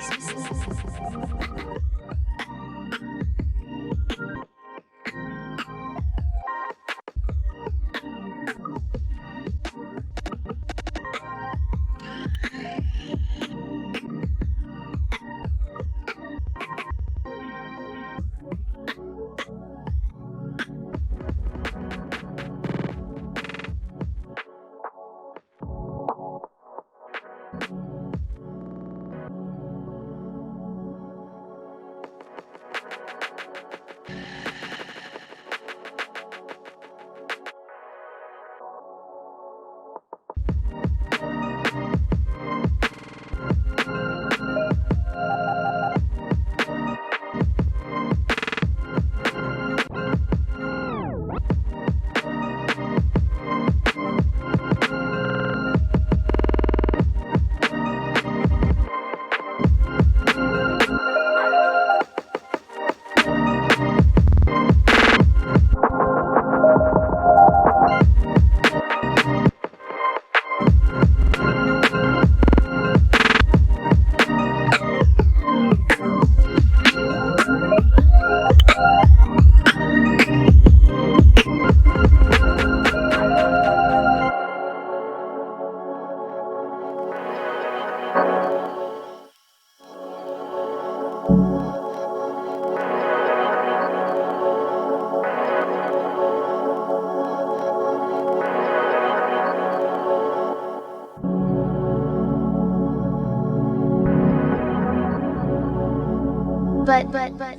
But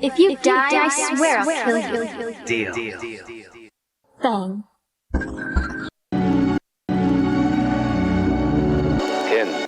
if you die, I swear I'll kill you. Deal. Bang. 10.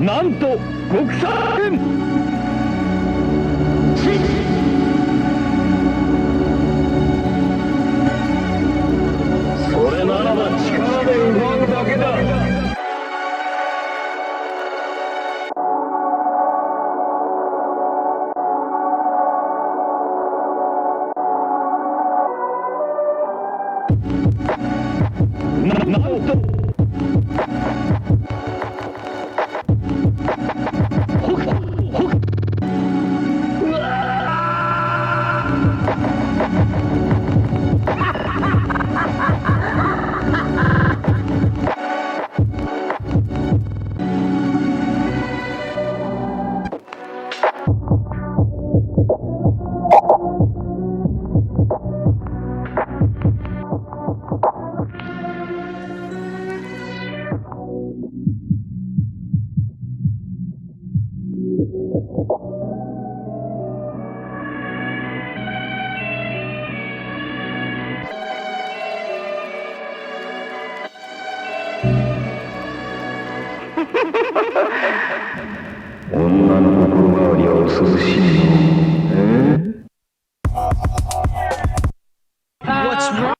なんと国産それならば力で奪うだけだ。なんと女の心変わりは恐ろしいの。What's wrong?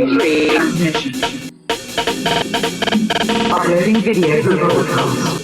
free transmission. Uploading video for broadcast.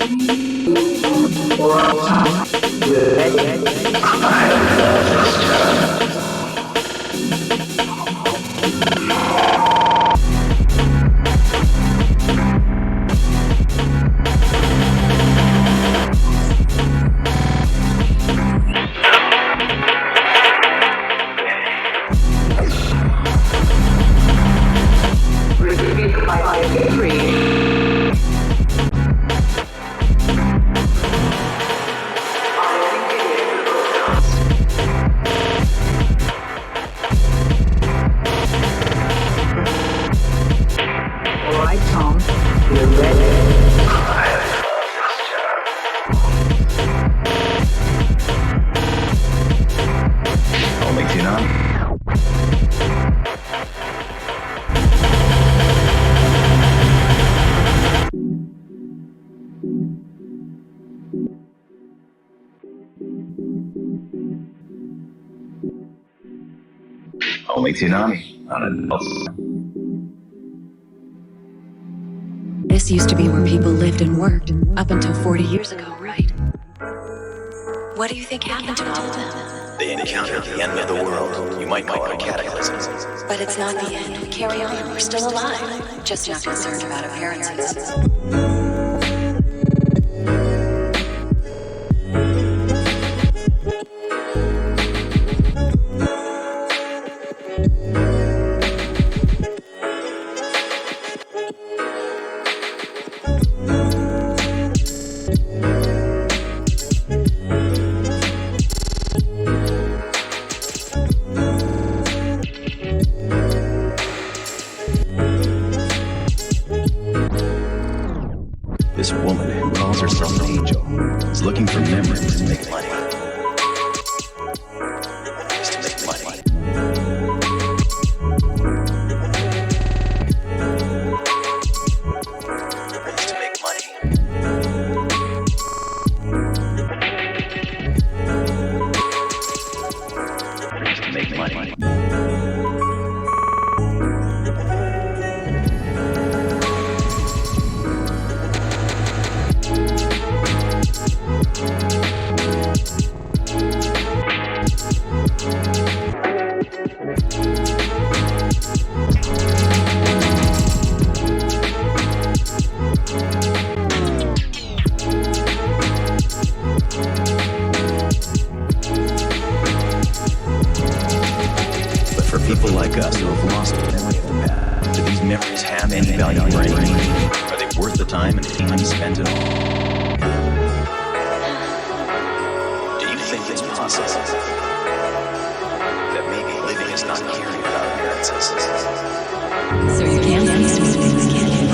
Only Tsunami on adults. This used to be where people lived and worked, up until 40 years ago, right? What do you think happened to all of them? They encountered the end of the world. You might call it a cataclysm. But it's not the end. We carry on. We're still alive. Just not concerned about appearances. This woman who calls herself an angel is looking for memories to make money. Is to make money. Is to make money. Is to make money. People like us who have lost the memory of the past, do these memories have any value or any meaning? Are they worth the time and time spent at all? Do you think it's possible that maybe living is not caring about appearances? So you can see sweet things, can't you?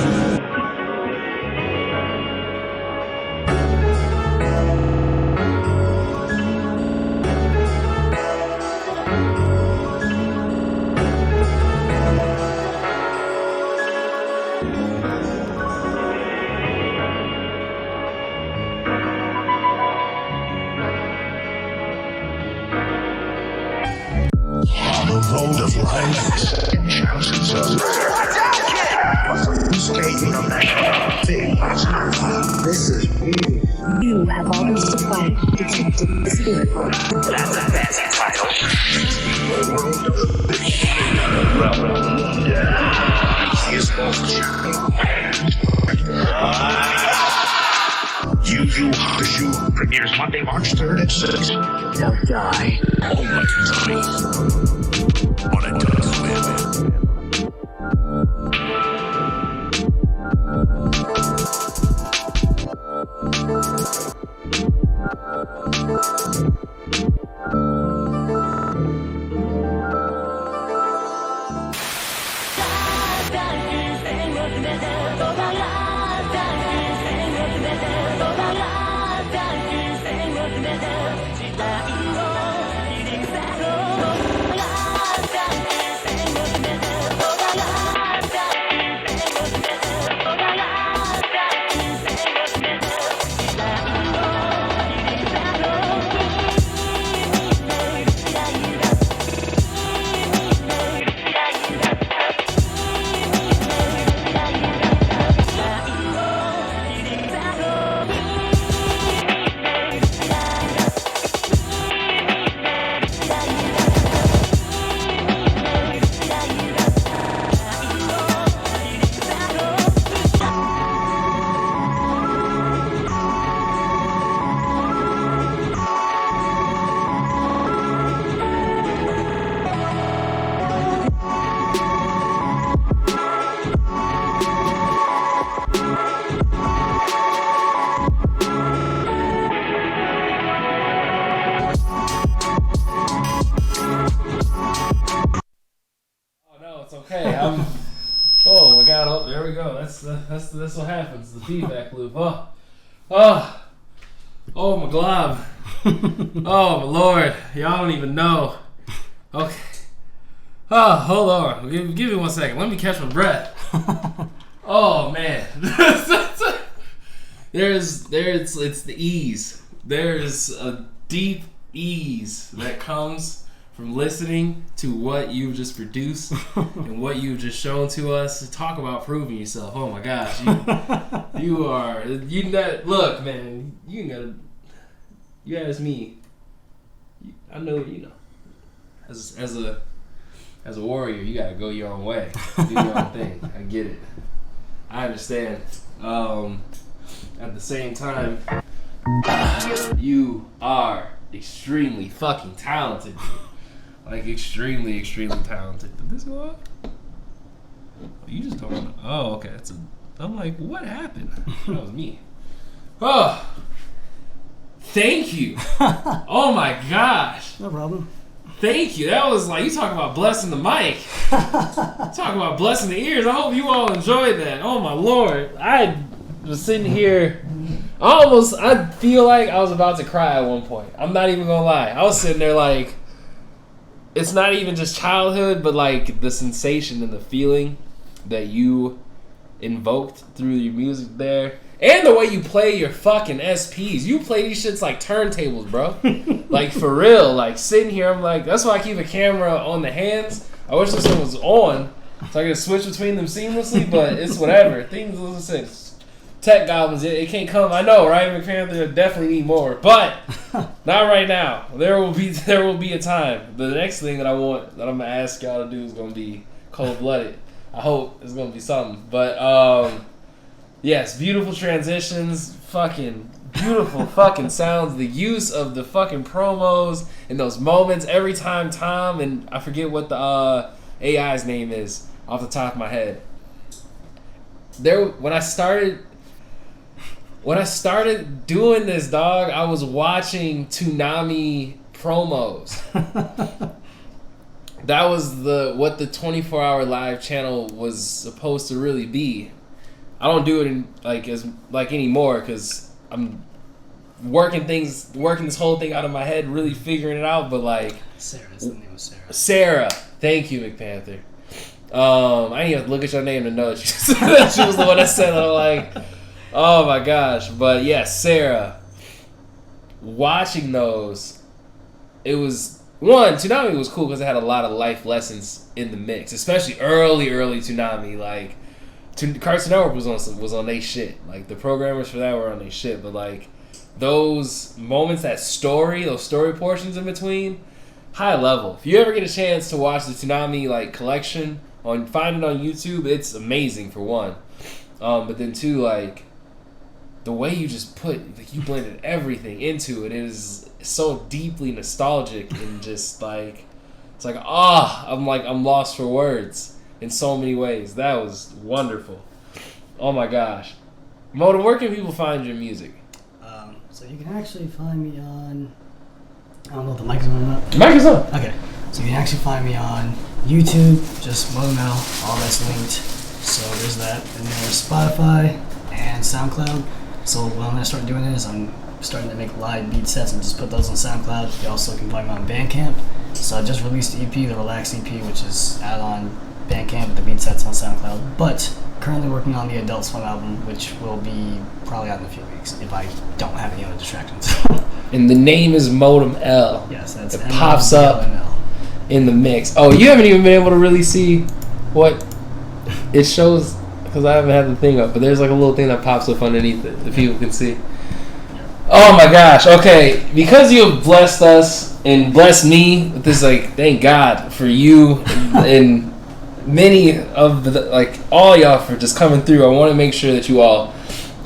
The road of life and chances of escaping a man. This is weird. You have always supplied detected the spirit. That's a fancy title. The world of the yeah. He is most You Shoot premieres Monday, March 3rd at 6. Don't die. Only tonight on Adult Swim. it's okay. Oh my God! Oh, there we go. That's what happens. The feedback loop. Oh my glob. Oh my Lord! Y'all don't even know. Okay. Oh, hold on. Give me 1 second. Let me catch my breath. Oh man. It's the ease. There's a deep ease that comes from listening to what you've just produced and what you've just shown to us. Talk about proving yourself. Oh my gosh. Look, man, you ask me. I know what you know. As a warrior, you gotta go your own way. Do your own thing. I get it. I understand. At the same time, you are extremely fucking talented. Like, extremely, extremely talented. Did this go up? Oh, you just don't know. Oh, okay. I'm like, what happened? That was me. Oh, thank you. Oh my gosh. No problem. Thank you. That was like, you talk about blessing the mic. Talk about blessing the ears. I hope you all enjoyed that. Oh my Lord. I was sitting here. I feel like I was about to cry at one point. I'm not even gonna lie. I was sitting there like, it's not even just childhood, but like the sensation and the feeling that you invoked through your music there. And the way you play your fucking SPs. You play these shits like turntables, bro. Like, for real. Like, sitting here, I'm like, that's why I keep a camera on the hands. I wish this one was on, so I could switch between them seamlessly, but it's whatever. Things, listen, tech goblins, it can't come. I know, right? McPanther definitely need more, but not right now. There will be a time. The next thing that I'm gonna ask y'all to do is gonna be cold-blooded. I hope it's gonna be something. But yes, beautiful transitions, fucking beautiful fucking sounds. The use of the fucking promos in those moments every time Tom, and I forget what the AI's name is off the top of my head. When I started doing this, dog, I was watching Toonami promos. That was what the 24-hour live channel was supposed to really be. I don't do it anymore because I'm working this whole thing out of my head, really figuring it out. But like, Sarah's the name of Sarah. Sarah, thank you, McPanther. I didn't even have to look at your name to know that she was the one that said it. I'm like, oh my gosh. But yes, Sarah. Watching those, it was Toonami was cool because it had a lot of life lessons in the mix, especially early Toonami. Like, Cartoon Network was on they shit. Like, the programmers for that were on they shit. But like, those moments, those story portions in between, high level. If you ever get a chance to watch the Toonami like collection, find it on YouTube, it's amazing for one. But then two, like, the way you just you blended everything into it is so deeply nostalgic and just like, it's like, I'm lost for words in so many ways. That was wonderful. Oh my gosh. Modem, where can people find your music? So you can actually find me on, I don't know if the mic is on or not. The mic is on. Okay. So you can actually find me on YouTube, just ModomL, all that's linked. So there's that. And there's Spotify and SoundCloud. So what I'm going to start doing is I'm starting to make live beat sets and just put those on SoundCloud. You also can find me on Bandcamp. So I just released the EP, the Relax EP, which is out on Bandcamp with the beat sets on SoundCloud. But currently working on the Adult Swim album, which will be probably out in a few weeks if I don't have any other distractions. And the name is ModomL. Yes, that's it. Pops up in the mix. Oh, you haven't even been able to really see what it shows because I haven't had the thing up, but there's like a little thing that pops up underneath it that people can see. Oh my gosh. Okay, because you have blessed us and blessed me with this, like, thank God for you and many of all y'all for just coming through. I want to make sure that you all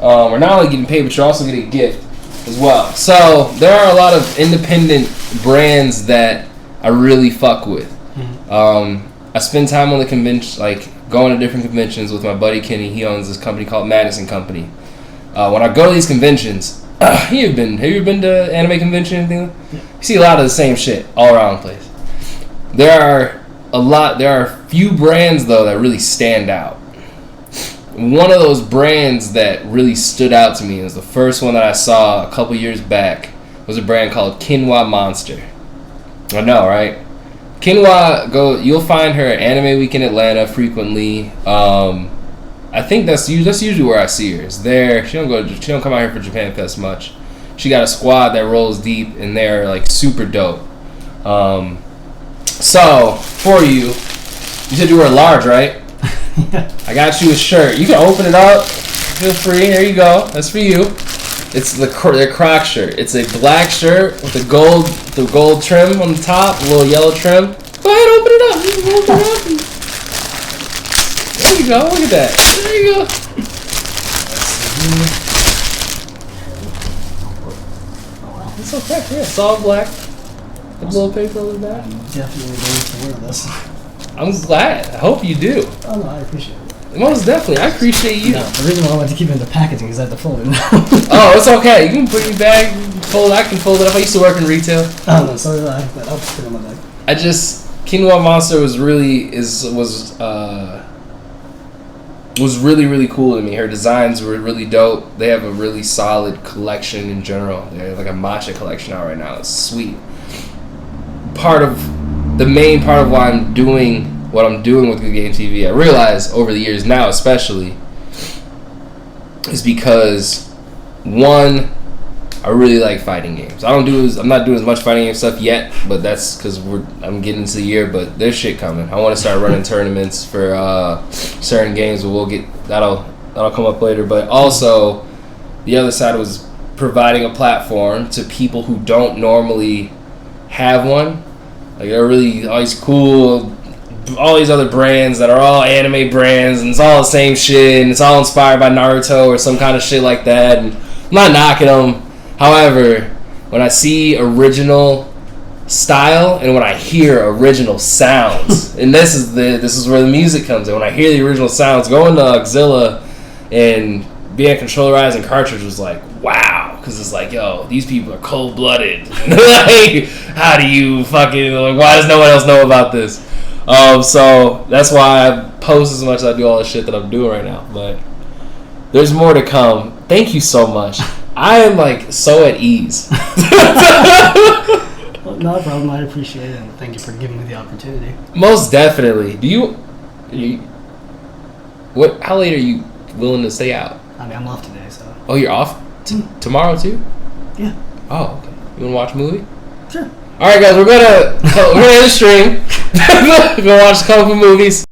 are not only getting paid, but you're also getting a gift as well. So there are a lot of independent brands that I really fuck with. I spend time on the convention, like going to different conventions with my buddy Kenny. He owns this company called Madison Company. When I go to these conventions, have you ever been to anime convention or anything? You see a lot of the same shit all around the place. There are There are a few brands though that really stand out. One of those brands that really stood out to me was the first one that I saw a couple years back was a brand called Quinoa Monster. I know, right? Quinoa, you'll find her at Anime Week in Atlanta frequently. I think that's usually where I see her. Is there? She don't come out here for Japan Fest much. She got a squad that rolls deep, and they're like super dope. So for you said you were a large, right? I got you a shirt. You can open it up. Feel free. There you go. That's for you. It's their Croc shirt. It's a black shirt with the gold trim on the top, a little yellow trim. Go ahead, open it up. You can open it up. There you go. Look at that. There you go. It's okay. Yeah, it's all black. A little paper on the back. I'm definitely going to wear this. I'm glad. I hope you do. Oh no, I appreciate it. Most definitely. I appreciate you. No, the reason why I wanted to keep it in the packaging is I had to fold it. Oh, it's okay. You can put it in your bag. I can fold it up. I used to work in retail. Oh no, so did I. But I'll just put it in my bag. Quinoa Monster was really really cool to me. Her designs were really dope. They have a really solid collection in general. They have like a matcha collection out right now. It's sweet. The main part of why I'm doing what I'm doing with GudGameTV, I realize over the years now especially, is because one, I really like fighting games. I'm not doing as much fighting game stuff yet, but that's because I'm getting into the year. But there's shit coming. I want to start running tournaments for certain games, but that'll come up later. But also, the other side was providing a platform to people who don't normally have one. Like they're really always cool. All these other brands that are all anime brands, and it's all the same shit, and it's all inspired by Naruto or some kind of shit like that. And I'm not knocking them. However, when I see original style and when I hear original sounds, and this is where the music comes in. When I hear the original sounds, going to Auxilla and being controllerized and cartridge was like, wow, because it's like, yo, these people are cold-blooded. Like, how do you fucking, like, why does no one else know about this? So that's why I post as much as I do all the shit that I'm doing right now. But there's more to come. Thank you so much. I am like so at ease. Well, not a problem. I appreciate it, and thank you for giving me the opportunity. Most definitely. How late are you willing to stay out? I mean, I'm off today, so. Oh, you're off tomorrow too? Yeah. Oh, okay. You wanna watch a movie? Sure. All right, guys, we're gonna end the stream. We're gonna watch a couple movies.